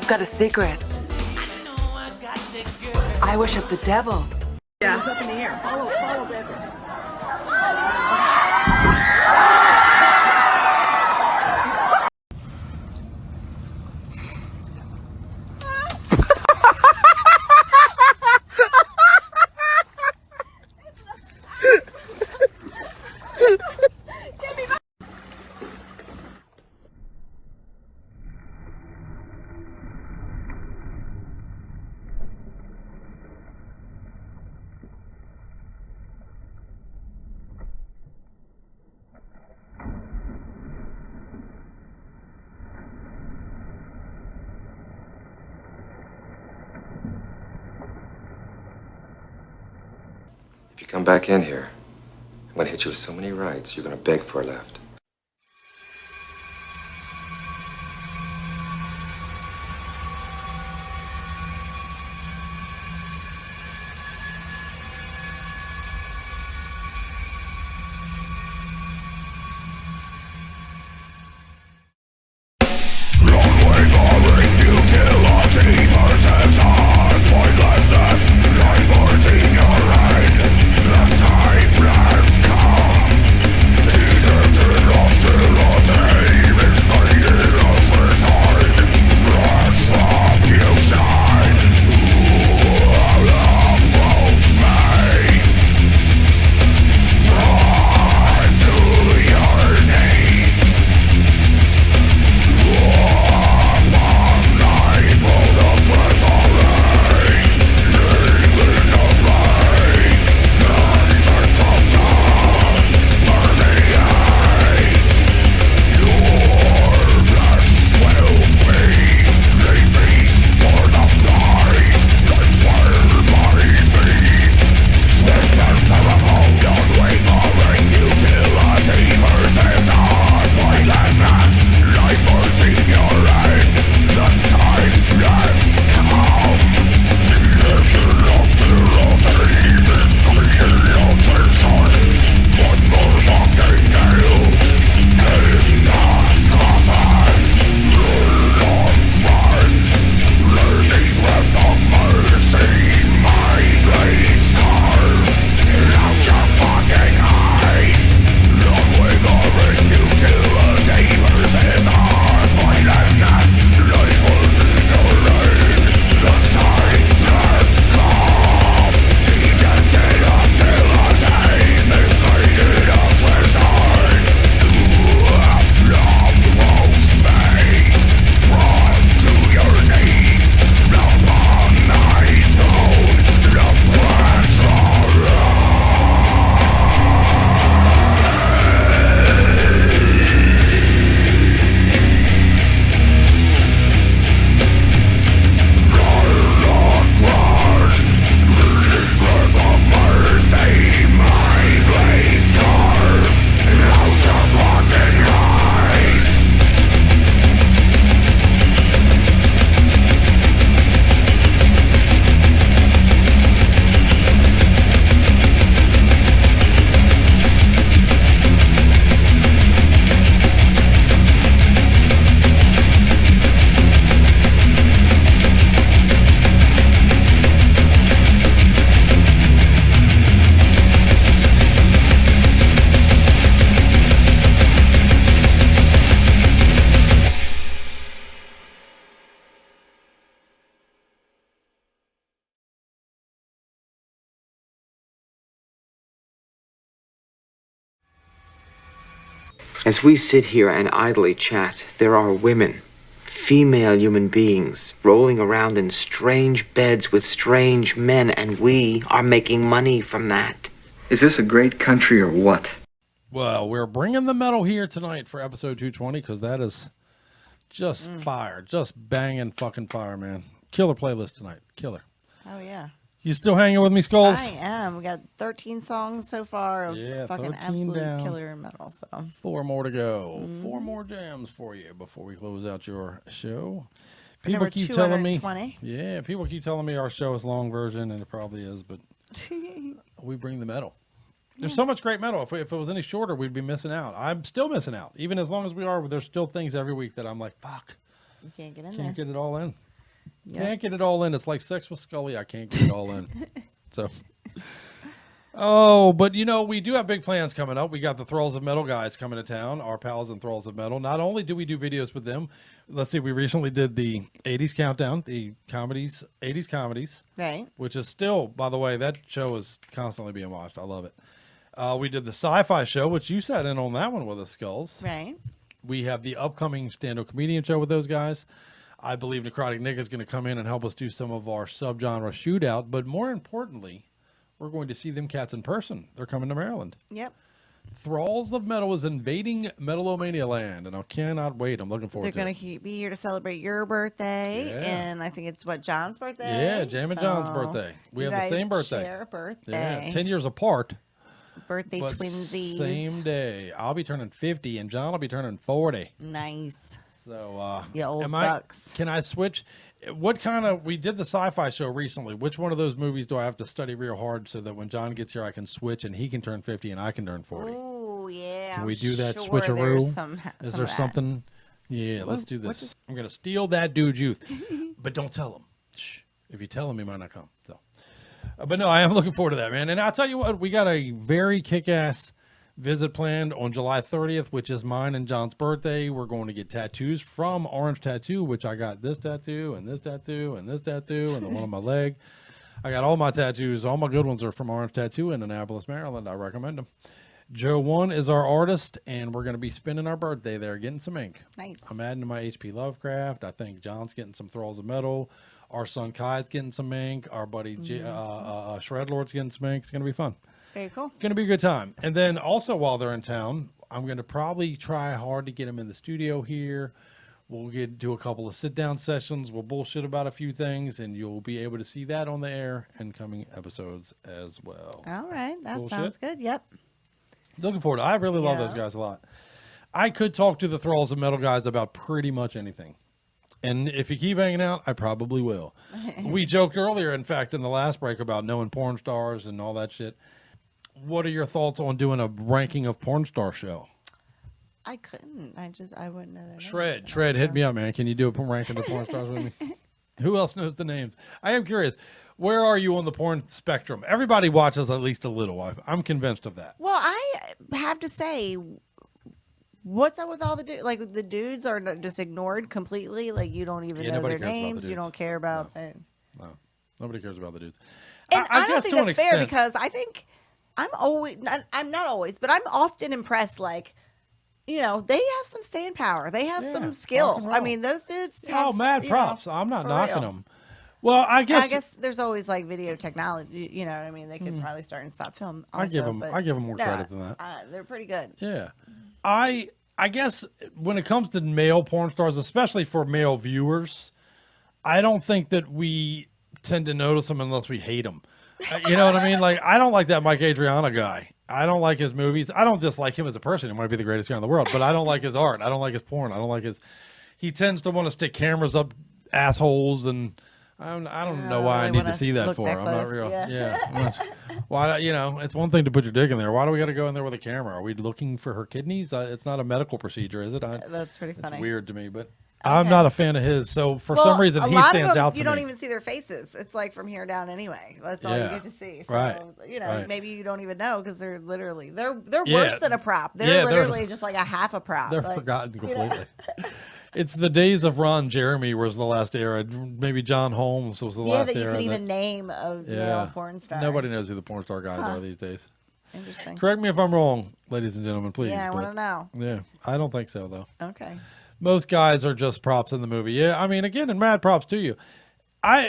I've got a secret. I worship the devil. Yeah. It's up in the air. Follow that. If you come back in here, I'm gonna hit you with so many rights, you're gonna beg for a left. As we sit here and idly chat, there are women, female human beings, rolling around in strange beds with strange men, and we are making money from that. Is this a great country or what? Well, we're bringing the metal here tonight for episode 220 because that is just fire. Just banging fucking fire, man. Killer playlist tonight. Killer. Oh, yeah. You still hanging with me, Skulls? I am. We got 13 songs so far of fucking absolute down. killer metal. So 4 more to go. 4 more jams for you before we close out your show. For People number keep telling me, 220. yeah, people keep telling me our show is long version, and it probably is, but we bring the metal. There's so much great metal. If it was any shorter, we'd be missing out. I'm still missing out. Even as long as we are, there's still things every week that I'm like, fuck. You can't get in Can't there. get it all in. Can't get it all in. It's like sex with Scully. I can't get it all in. So, but we do have big plans coming up. We got the Thralls of Metal guys coming to town, our pals in Thralls of Metal. Not only do we do videos with them, let's see, we recently did the 80s countdown, the 80s comedies. Right. Which is still, by the way, that show is constantly being watched. I love it. We did the sci-fi show, which you sat in on that one with us, Skulls. Right. We have the upcoming stand-up comedian show with those guys. I believe Necrotic Nick is going to come in and help us do some of our subgenre shootout. But more importantly, we're going to see them cats in person. They're coming to Maryland. Yep. Thralls of Metal is invading Metal-O-Mania land, and I cannot wait. I'm looking forward to it. They're going to be here to celebrate your birthday, and I think it's, John's birthday? Yeah, Jam and John's birthday. We have the same birthday. Share a birthday. Yeah, 10 years apart. Birthday but twinsies. Same day. I'll be turning 50, and John will be turning 40. Nice. So, you old bucks. Can I switch? We did the sci-fi show recently. Which one of those movies do I have to study real hard so that when John gets here, I can switch and he can turn 50 and I can turn 40? Oh, yeah. Can we do that sure switcheroo? Is there something? Yeah, let's do this. I'm going to steal that dude's youth, but don't tell him. Shh. If you tell him, he might not come. So, but no, I am looking forward to that, man. And I'll tell you what, we got a very kick-ass visit planned on July 30th, which is mine and John's birthday. We're going to get tattoos from Orange Tattoo, which I got this tattoo and this tattoo and this tattoo and the one on my leg. I got all my tattoos. All my good ones are from Orange Tattoo in Annapolis, Maryland. I recommend them. Joe One is our artist, and we're going to be spending our birthday there, getting some ink. Nice. I'm adding to my HP Lovecraft. I think John's getting some Thralls of Metal. Our son Kai's getting some ink. Our buddy Shredlord's getting some ink. It's going to be fun. Very cool. Going to be a good time. And then also while they're in town, I'm going to probably try hard to get them in the studio here. We'll do a couple of sit-down sessions. We'll bullshit about a few things, and you'll be able to see that on the air in coming episodes as well. All right. That sounds good. Yep. Looking forward to it. I really love those guys a lot. I could talk to the Thralls of Metal guys about pretty much anything. And if you keep hanging out, I probably will. We joked earlier, in fact, in the last break about knowing porn stars and all that shit. What are your thoughts on doing a ranking of porn star show? I couldn't. I wouldn't know their names. Shred, hit me up, man. Can you do a ranking of porn stars with me? Who else knows the names? I am curious. Where are you on the porn spectrum? Everybody watches at least a little. I'm convinced of that. Well, I have to say, what's up with all the dudes? Like, the dudes are just ignored completely. Like, you don't even know their names. You don't care about them. No, nobody cares about the dudes. And I don't think that's fair because I think I'm not always, but I'm often impressed. Like, they have some staying power. They have some skill. I mean, those dudes. Mad props. I'm not knocking them. Well, I guess there's always like video technology. You know what I mean? They could probably start and stop film. Also, I give them more credit than that. They're pretty good. Yeah, I guess when it comes to male porn stars, especially for male viewers, I don't think that we tend to notice them unless we hate them. You know what I mean? Like, I don't like that Mike Adriano guy. I don't like his movies. I don't dislike him as a person. He might be the greatest guy in the world, but I don't like his art. I don't like his porn. I don't like he tends to want to stick cameras up assholes, and I don't know why I need to see that for. I'm not real. Yeah. Why, it's one thing to put your dick in there. Why do we got to go in there with a camera? Are we looking for her kidneys? It's not a medical procedure, is it? That's pretty funny. It's weird to me, but I'm not a fan of his. So for some reason, he stands out to me. You don't even see their faces. It's like from here down anyway. That's all you get to see. So, maybe you don't even know because they're literally, they're worse than a prop. They're literally just like a half a prop. They're forgotten completely. It's the days of Ron Jeremy was the last era. Maybe John Holmes was the last era. Yeah, that you could even name a porn star. Nobody knows who the porn star guys are these days. Interesting. Correct me if I'm wrong, ladies and gentlemen, please. Yeah, I want to know. Yeah, I don't think so, though. Okay. Most guys are just props in the movie. Yeah, I mean, again, and mad props to you.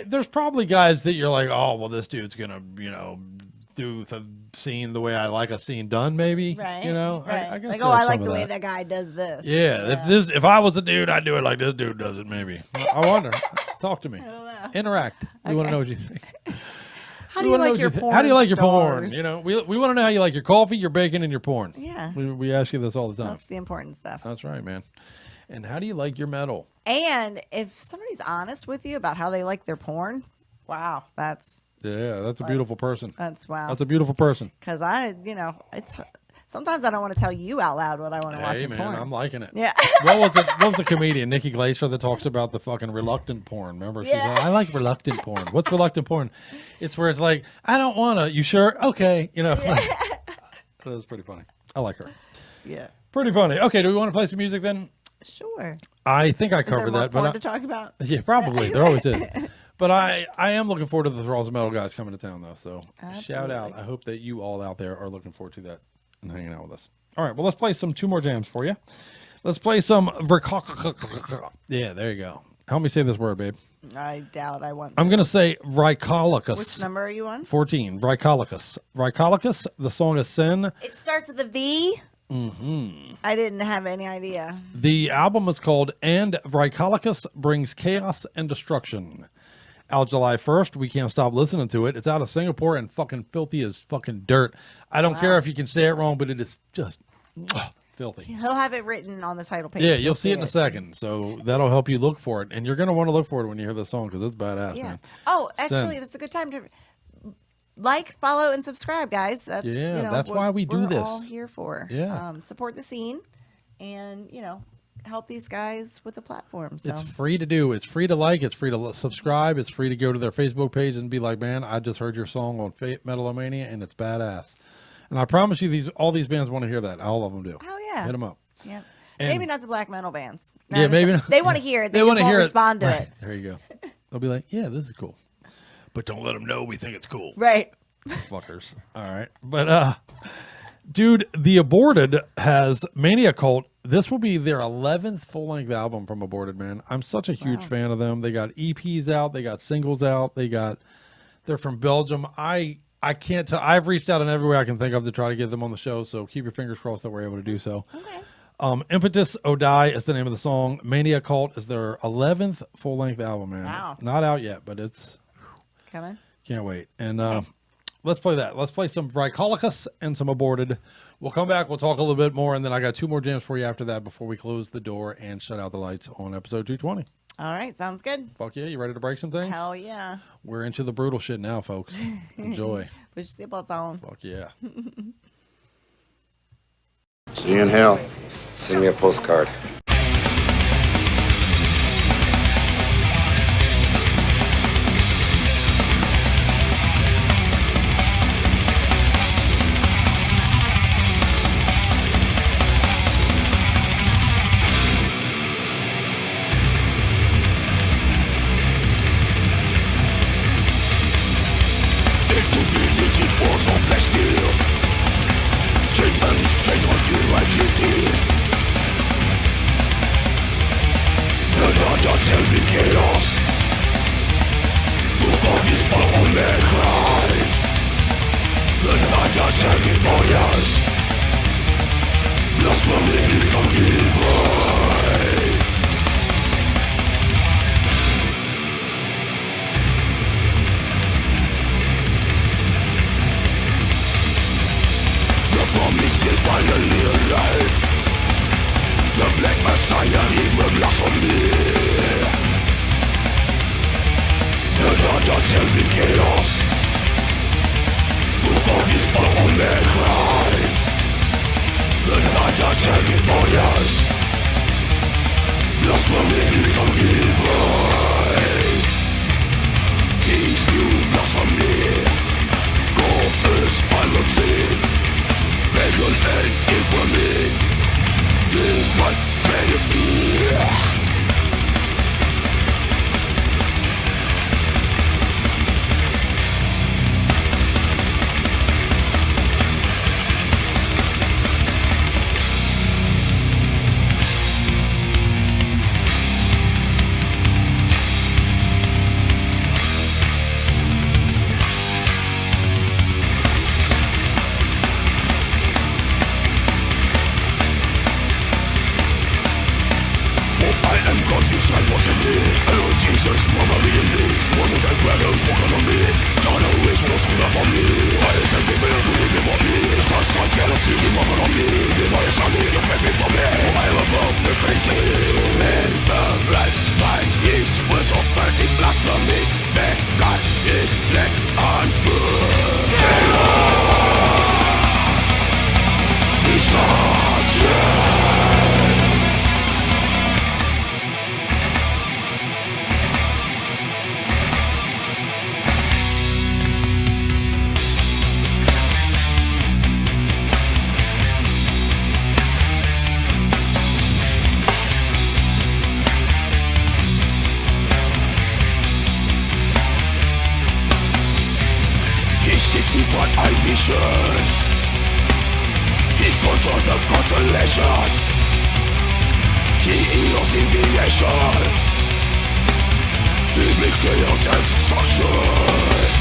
There's probably guys that you're like, oh, well, this dude's going to, do the scene the way I like a scene done, maybe. Right. Right. I guess like, I like the way that guy does this. Yeah. If I was a dude, I'd do it like this dude does it, maybe. I wonder. Talk to me. I don't know. Interact. We want to know what you think. How do you like your porn? How do you like your porn? We want to know how you like your coffee, your bacon, and your porn. Yeah. We ask you this all the time. That's the important stuff. That's right, man. And how do you like your metal? And if somebody's honest with you about how they like their porn, wow, that's a beautiful person. That's wow. That's a beautiful person. Because Sometimes I don't want to tell you out loud what I want to watch in man, porn. I'm liking it. Yeah. What was the comedian, Nikki Glaser, that talks about the fucking reluctant porn? Remember? She's like, I like reluctant porn. What's reluctant porn? It's where it's like, I don't want to. You sure? Okay. You know. That was pretty funny. I like her. Yeah. Pretty funny. Okay, do we want to play some music then? Sure. I think I Is there covered more that. porn But to talk about? Yeah, probably. There always is. But I am looking forward to the Thralls of Metal guys coming to town, though. So shout out. I hope that you all out there are looking forward to that and hanging out with us. All right, well, let's play two more jams for you. Let's play some Yeah, there you go. Help me say this word, babe. I doubt I want to. I'm going to say Rhycolicus. Which number are you on? 14. Rhycolicus. Rhycolicus, the song is Sin. It starts with a V. Mm-hmm. I didn't have any idea. The album is called And Rhycolicus Brings Chaos and Destruction. Out July 1st. We can't stop listening to it. It's out of Singapore and fucking filthy as fucking dirt. I don't care if you can say it wrong, but it is just filthy. He'll have it written on the title page. Yeah, you'll see it in a second. So that'll help you look for it. And you're going to want to look for it when you hear this song because it's badass, Yeah. man. Oh, actually, that's a good time to like, follow, and subscribe, guys. That's that's why we do this. We're all here for. Yeah. Support the scene and, help these guys with the platform. So. It's free to do. It's free to like. It's free to subscribe. It's free to go to their Facebook page and be like, man, I just heard your song on Metal-O-Mania and it's badass. And I promise you, all these bands want to hear that. All of them do. Oh, yeah. Hit them up. Yeah. And maybe not the black metal bands. Yeah, maybe not. They want to hear it. They want just to hear won't respond to right. it. There you go. They'll be like, yeah, this is cool. But don't let them know we think it's cool. Right. Fuckers. All right. But, dude, The Aborted has Mania Cult. This will be their 11th full-length album from Aborted, man. I'm such a huge fan of them. They got EPs out. They got singles out. They're from Belgium. I can't tell. I've reached out in every way I can think of to try to get them on the show, so keep your fingers crossed that we're able to do so. Okay. Impetus Odai is the name of the song. Mania Cult is their 11th full-length album, man. Wow. Not out yet, but it's coming. Can't wait. And let's play that. Let's play some Rhycolicus and some Aborted. We'll come back. We'll talk a little bit more, and then I got two more jams for you after that before we close the door and shut out the lights on episode 220. All right. Sounds good. Fuck yeah. You ready to break some things? Hell yeah. We're into the brutal shit now, folks. Enjoy. Put your seatbelts on. Fuck yeah. See you in hell. Send me a postcard. what I vision. He controls the constellation. He heals civilization. He makes chaos and destruction.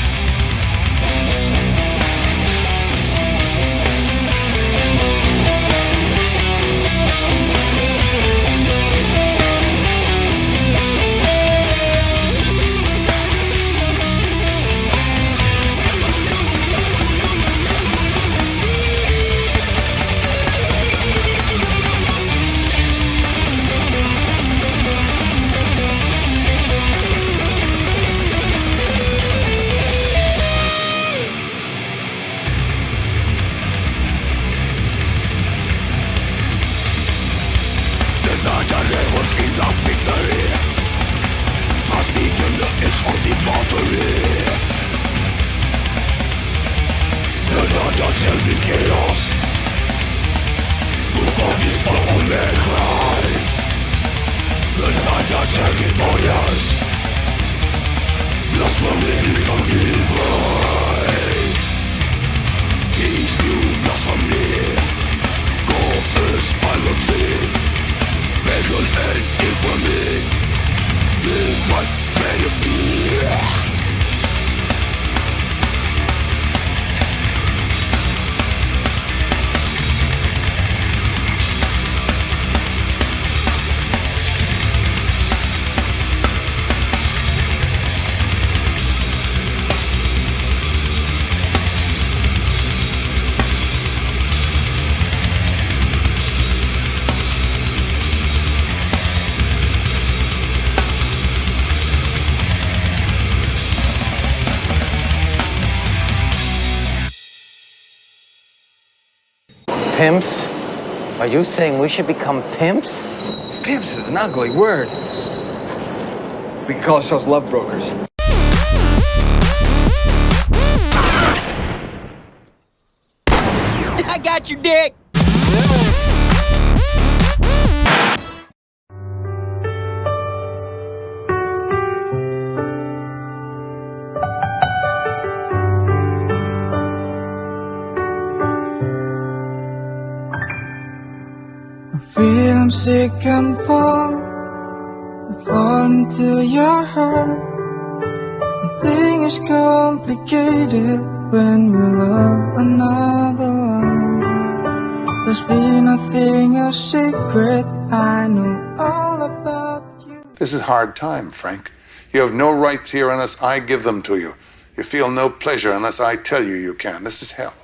Pimps? Are you saying we should become pimps? Pimps is an ugly word. We can call ourselves love brokers. I got your dick. Feel I'm sick and fall into your heart. Nothing is complicated when we love another one. There's been nothing a secret. I know all about you. This is hard time, Frank. You have no rights here unless I give them to you. You feel no pleasure unless I tell you you can. This is hell.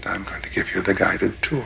And I'm going to give you the guided tour.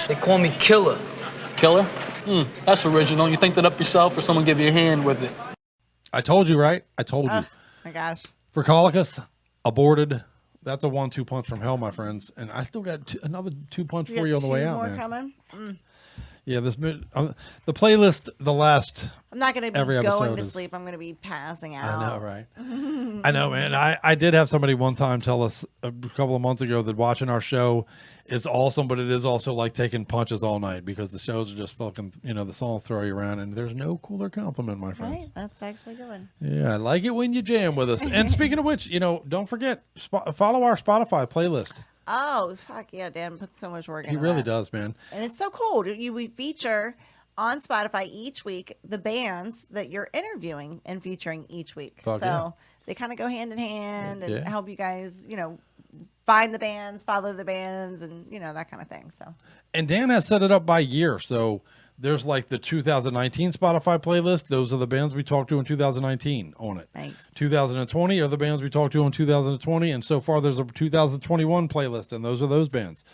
They call me Killer. Killer? That's original. You think that up yourself or someone give you a hand with it? I told you, right? I told you. Oh my gosh. Fricolicus, aborted. That's a 1-2 punch from hell, my friends. And I still got another 2-punch for you on the way out, man. Coming? Yeah, the playlist, the last. I'm not going to every be going episode to is- sleep. I'm going to be passing out. I know, right? I know, man. I did have somebody one time tell us a couple of months ago that watching our show is awesome, but it is also like taking punches all night because the shows are just fucking, the songs throw you around, and there's no cooler compliment, my friends. Right? That's actually good one. Yeah, I like it when you jam with us. And speaking of which, don't forget, follow our Spotify playlist. Oh, fuck yeah, Dan put so much work into He really that. does, man. And it's so cool. We feature on Spotify each week the bands that you're interviewing and featuring each week. Fuck so yeah. they kind of go hand in hand and Yeah. help you guys, find the bands, follow the bands, and, that kind of thing. So. And Dan has set it up by year. So there's like the 2019 Spotify playlist. Those are the bands we talked to in 2019 on it. Thanks. 2020 are the bands we talked to in 2020. And so far there's a 2021 playlist, and those are those bands.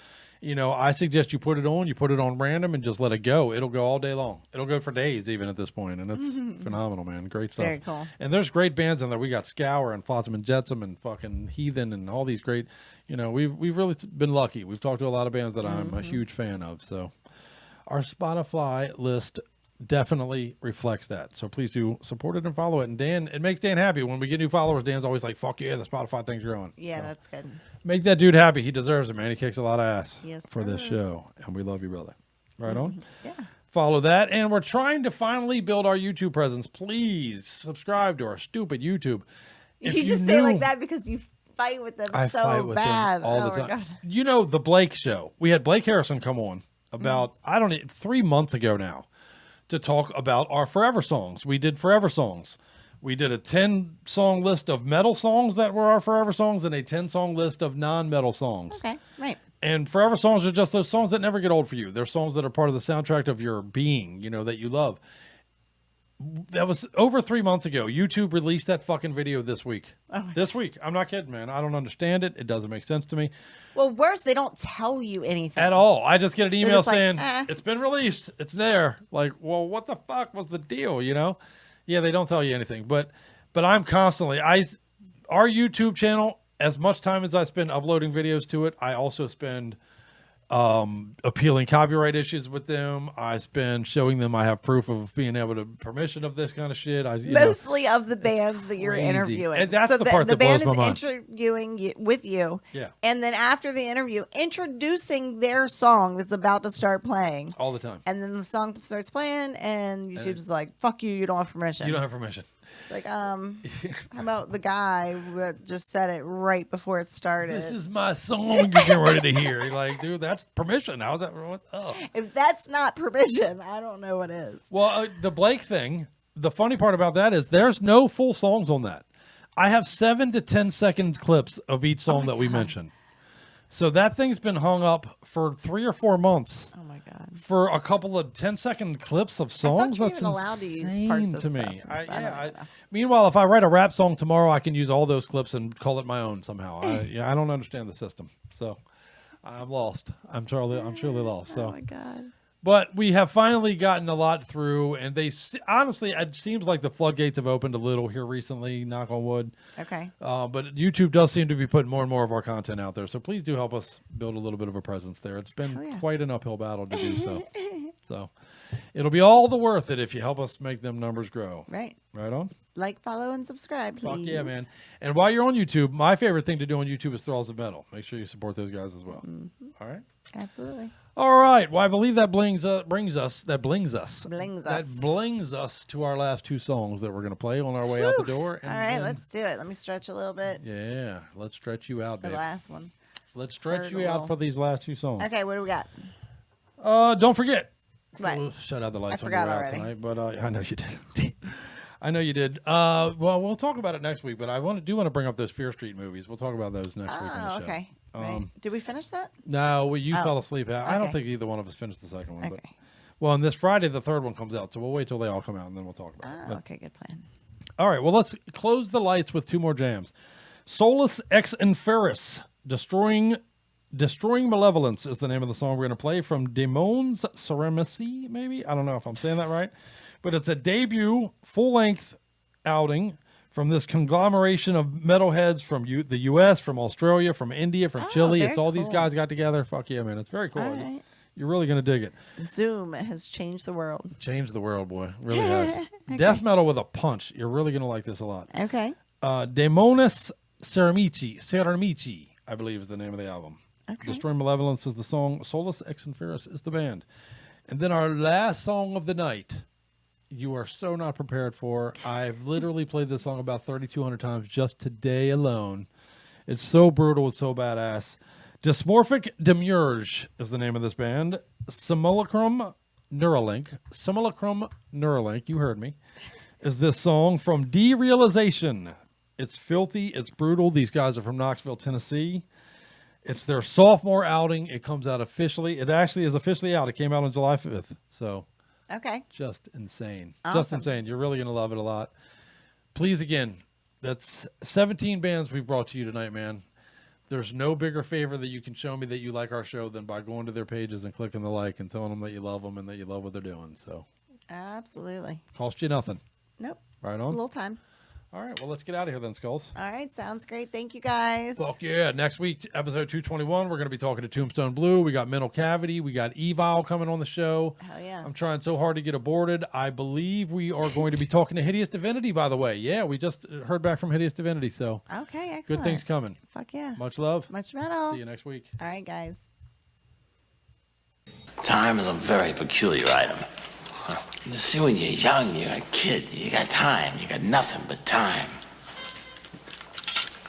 I suggest you put it on random and just let it go. It'll go all day long. It'll go for days even at this point, and it's phenomenal, man. Great stuff. Very cool. And there's great bands in there. We got Scour and Flotsam and Jetsam and fucking Heathen and all these great, we've really been lucky. We've talked to a lot of bands that I'm a huge fan of. So our Spotify list definitely reflects that. So please do support it and follow it. And Dan, it makes Dan happy when we get new followers. Dan's always like, fuck yeah, the Spotify thing's growing. Yeah, So that's good. make that dude happy. He deserves it, man. He kicks a lot of ass Yes, for this sir. show. And we love you, brother. Right on? Yeah. Follow that. And we're trying to finally build our YouTube presence. Please subscribe to our stupid YouTube. If You just say it like that because you fight with them I so fight with bad. him all oh the my time. God. The Blake show. We had Blake Harrison come on about, 3 months ago now to talk about our Forever songs. We did Forever songs. We did a 10-song list of metal songs that were our Forever songs and a 10-song list of non-metal songs. Okay, right. And Forever songs are just those songs that never get old for you. They're songs that are part of the soundtrack of your being, that you love. That was over 3 months ago. YouTube released that fucking video this week. This week. I'm not kidding, man. I don't understand it. It doesn't make sense to me Well, worse, they don't tell you anything. at all. I just get an email just like, saying, eh. it's been released. It's there. Like, well, what the fuck was the deal, Yeah, they don't tell you anything. But I'm constantly, our YouTube channel, as much time as I spend uploading videos to it, I also spend appealing copyright issues with them. I spend showing them I have proof of being able to permission of this kind of shit. Mostly of the bands that you're crazy. interviewing. And that's so the part the that blows band my is mind. interviewing you, with you. Yeah. And then after the interview, introducing their song that's about to start playing. All the time. And then the song starts playing, and YouTube's like, "Fuck you! You don't have permission." You don't have permission. It's like, how about the guy who just said it right before it started? This is my song you're getting ready to hear. You're like, dude, that's permission. How's that? What? Oh. If that's not permission, I don't know what is. Well, the Blake thing, the funny part about that is there's no full songs on that. I have 7 to 10 second clips of each song that we mentioned. So that thing's been hung up for 3 or 4 months. Oh my God. For a couple of 10-second clips of songs. I thought you That's were even allowed to use insane parts of to me. stuff. I don't know. Meanwhile, if I write a rap song tomorrow, I can use all those clips and call it my own somehow. I don't understand the system. So I'm lost. I'm truly lost. So. Oh my God. But we have finally gotten a lot through, and honestly, it seems like the floodgates have opened a little here recently, knock on wood. Okay. But YouTube does seem to be putting more and more of our content out there. So please do help us build a little bit of a presence there. It's been quite an uphill battle to do so. So it'll be all the worth it if you help us make them numbers grow. Right. Right on. Like, follow, and subscribe, please. Fuck yeah, man. And while you're on YouTube, my favorite thing to do on YouTube is Thralls of Metal. Make sure you support those guys as well. All right. Absolutely. All right. Well, I believe that brings us to our last 2 songs that we're going to play on our way out the door. All right, let's do it. Let me stretch a little bit. Yeah, let's stretch you out, babe. The last one. Let's stretch you out for these last 2 songs. Okay, what do we got? Don't forget. What? We'll shut out the lights I on your forgot out already. tonight, but I know you did. I know you did. Well, we'll talk about it next week, but I do want to bring up those Fear Street movies. We'll talk about those next week on the show. Okay. Right. Did we finish that? No, you fell asleep. I don't Okay. think either one of us finished the second one. Okay. But, well, and this Friday, the third one comes out, so we'll wait till they all come out, and then we'll talk about it. But- Okay, good plan. all right, well, let's close the lights with 2 more jams. Solus Ex Inferis, Destroying Destroying Malevolence is the name of the song we're going to play from Demons Ceramici, maybe? I don't know if I'm saying that right. But it's a debut, full-length outing from this conglomeration of metalheads from the U.S., from Australia, from India, from Chile. It's all these guys got together. Fuck yeah, man. It's very cool. Right. You're really going to dig it. Zoom has changed the world. Changed the world, boy. Really has. Okay. Death metal with a punch. You're really going to like this a lot. Okay. Demones Ceramici, I believe is the name of the album. Okay. Destroying Malevolence is the song. Solus Ex Inferis is the band. And then our last song of the night, you are so not prepared for. I've literally played this song about 3,200 times just today alone. It's so brutal. It's so badass. Dysmorphic Demiurge is the name of this band. Simulacrum Neuralink, you heard me, is this song from Derealization. It's filthy. It's brutal. These guys are from Knoxville, Tennessee. It's their sophomore outing. It comes out officially. It actually is officially out. It came out on July 5th. So, okay. Just insane. Awesome. Just insane. You're really going to love it a lot. Please, again, that's 17 bands we've brought to you tonight, man. There's no bigger favor that you can show me that you like our show than by going to their pages and clicking the like and telling them that you love them and that you love what they're doing. So, absolutely. Cost you nothing. Nope. Right on. A little time. All right, well, let's get out of here then, Skulls. All right, sounds great. Thank you, guys. Fuck yeah. Next week, episode 221, we're going to be talking to Tombstone Blue. We got Mental Cavity. We got Evil coming on the show. Hell yeah. I'm trying so hard to get aborted. I believe we are going to be talking to Hideous Divinity, by the way. Yeah, we just heard back from Hideous Divinity, so okay, excellent. good things coming. Fuck yeah. Much love. Much metal. See you next week. All right, guys. Time is a very peculiar item. You see, when you're young, you're a kid, you got time. You got nothing but time.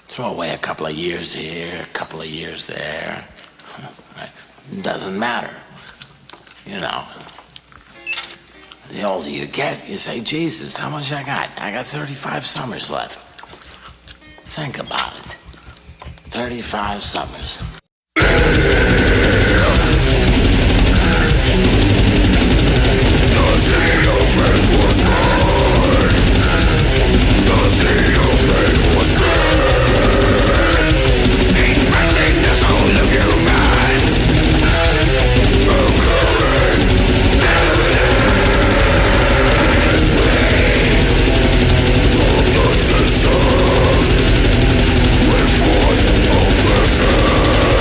Throw away a couple of years here, a couple of years there. It doesn't matter. You know. The older you get, you say, Jesus, how much I got? I got 35 summers left. Think about it. 35 summers. System, we fought oppression.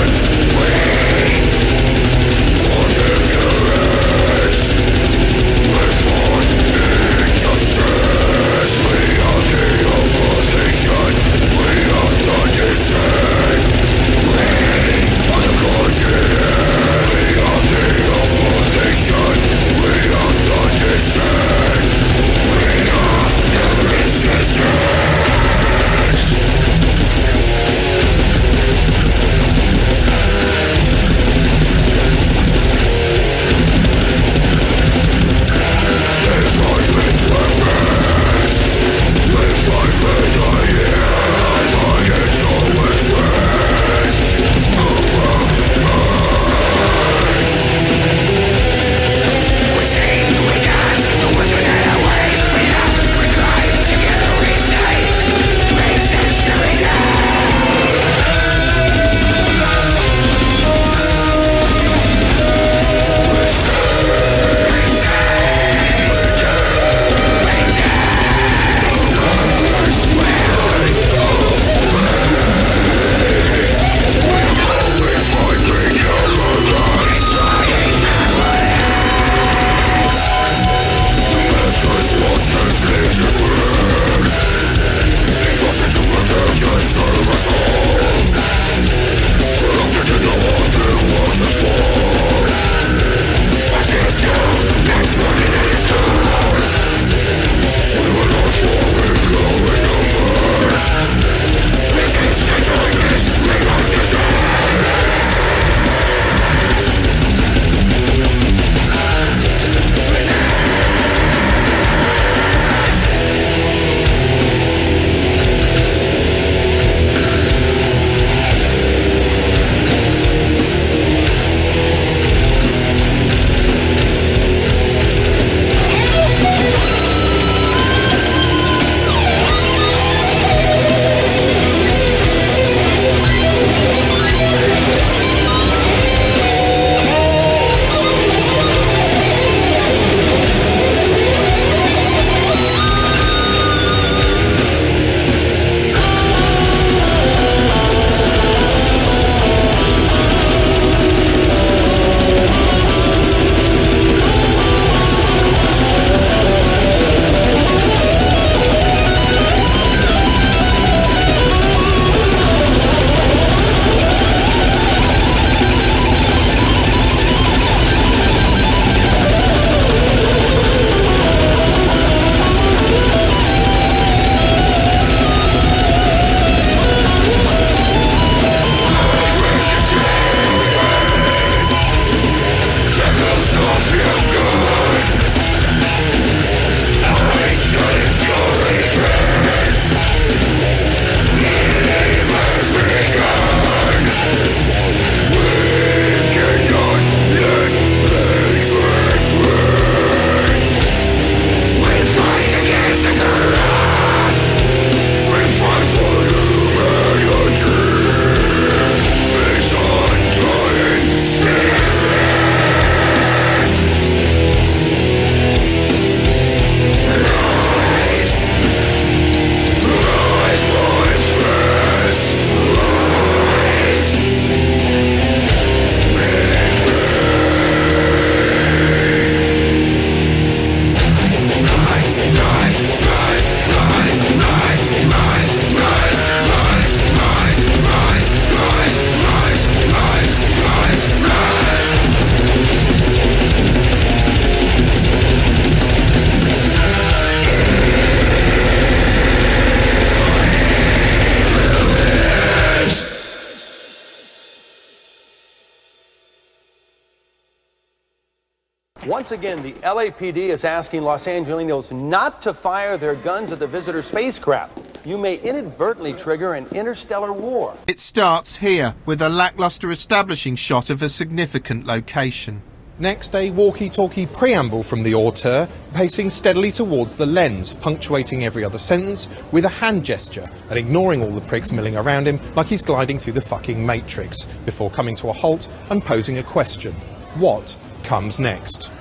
Once again, the LAPD is asking Los Angelinos not to fire their guns at the visitor spacecraft. You may inadvertently trigger an interstellar war. It starts here, with a lackluster establishing shot of a significant location. Next, a walkie-talkie preamble from the auteur, pacing steadily towards the lens, punctuating every other sentence with a hand gesture and ignoring all the prigs milling around him like he's gliding through the fucking Matrix, before coming to a halt and posing a question. What comes next?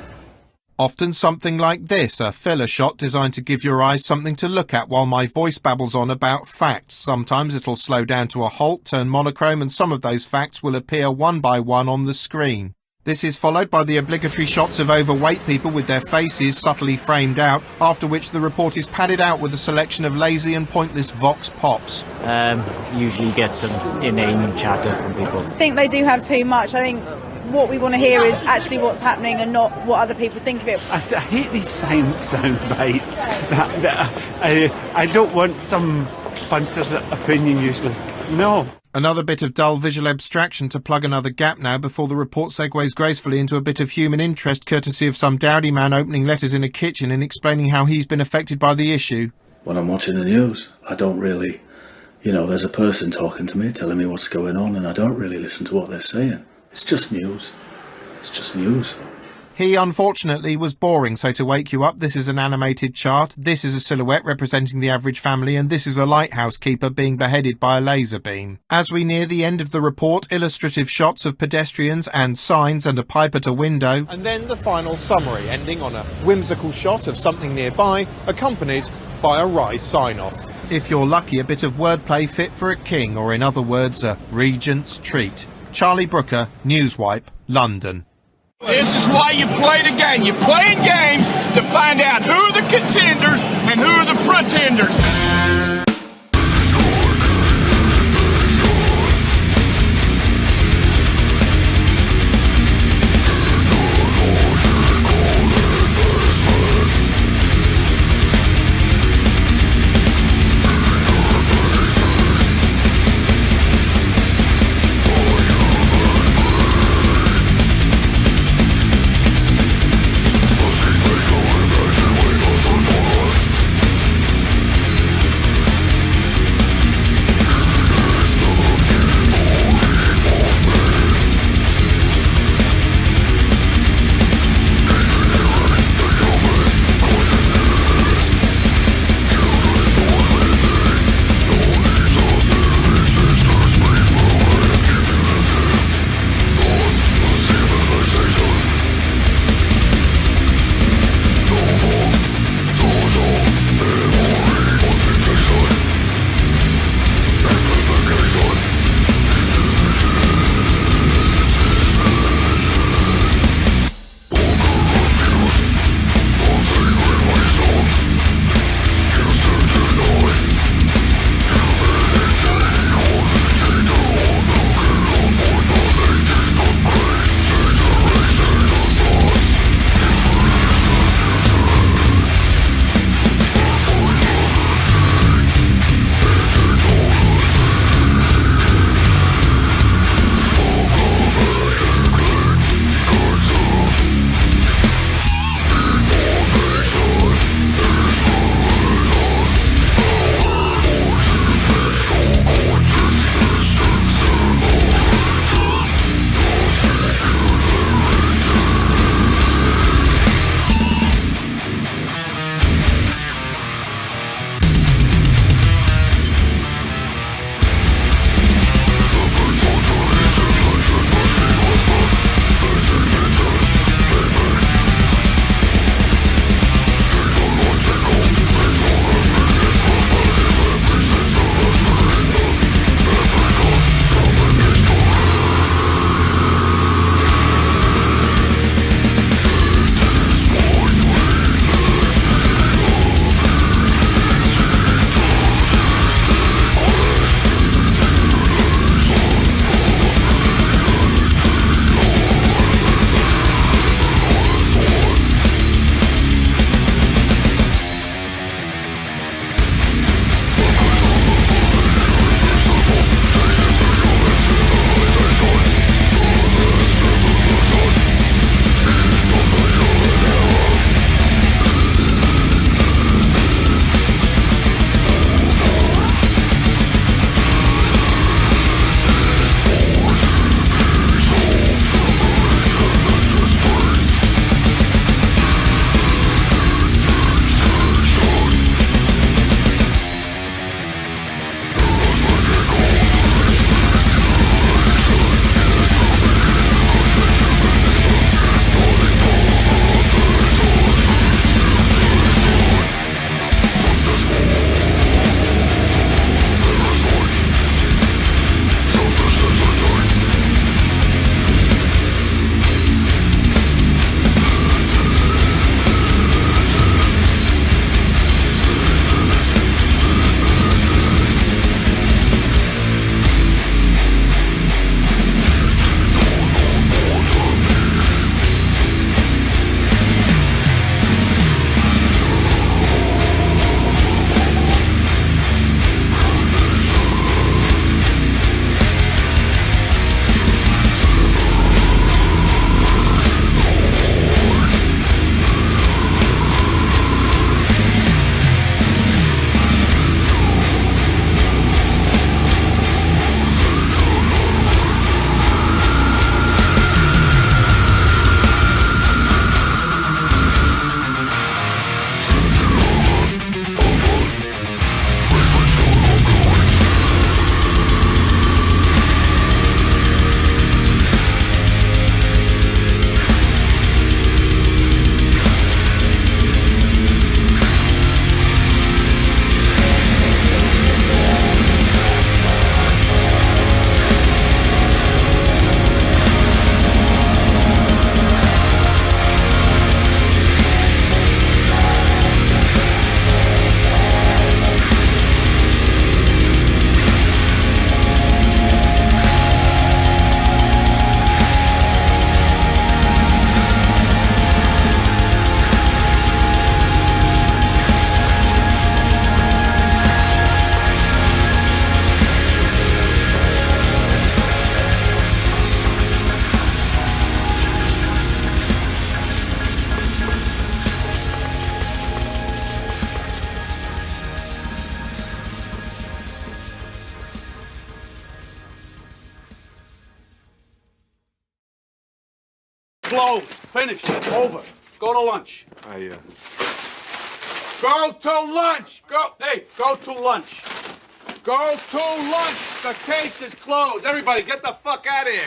Often something like this, a filler shot designed to give your eyes something to look at while my voice babbles on about facts. Sometimes it'll slow down to a halt, turn monochrome, and some of those facts will appear one by one on the screen. This is followed by the obligatory shots of overweight people with their faces subtly framed out, after which the report is padded out with a selection of lazy and pointless vox pops. Usually get some inane chatter from people. I think they do have too much. I think what we want to hear is actually what's happening and not what other people think of it. I hate these sound bites. I don't want some punter's opinion usually. No. Another bit of dull visual abstraction to plug another gap now before the report segues gracefully into a bit of human interest courtesy of some dowdy man opening letters in a kitchen and explaining how he's been affected by the issue. When I'm watching the news, I don't really, there's a person talking to me, telling me what's going on, and I don't really listen to what they're saying. It's just news. It's just news. He, unfortunately, was boring, so to wake you up, this is an animated chart, this is a silhouette representing the average family, and this is a lighthouse keeper being beheaded by a laser beam. As we near the end of the report, illustrative shots of pedestrians and signs and a pipe at a window. And then the final summary, ending on a whimsical shot of something nearby, accompanied by a wry sign-off. If you're lucky, a bit of wordplay fit for a king, or in other words, a regent's treat. Charlie Brooker, Newswipe, London. This is why you play the game. You're playing games to find out who are the contenders and who are the pretenders. closed. Finished. Over. Go to lunch. Go to lunch. Go. Hey, go to lunch. Go to lunch. The case is closed. Everybody, get the fuck out of here.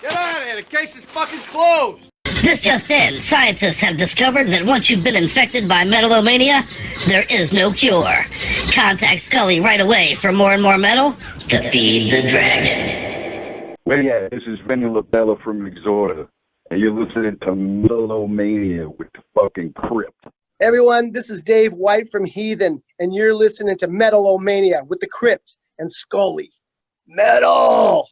Get out of here. The case is fucking closed. This just in. Scientists have discovered that once you've been infected by Metal-O-Mania, there is no cure. Contact Scully right away for more and more metal to feed the dragon. Well, yeah, this is Vinny LaBella from Exhorter, and you're listening to Metal-O-Mania with the fucking Crypt. Everyone, this is Dave White from Heathen, and you're listening to Metal-O-Mania with the Crypt and Scully. Metal!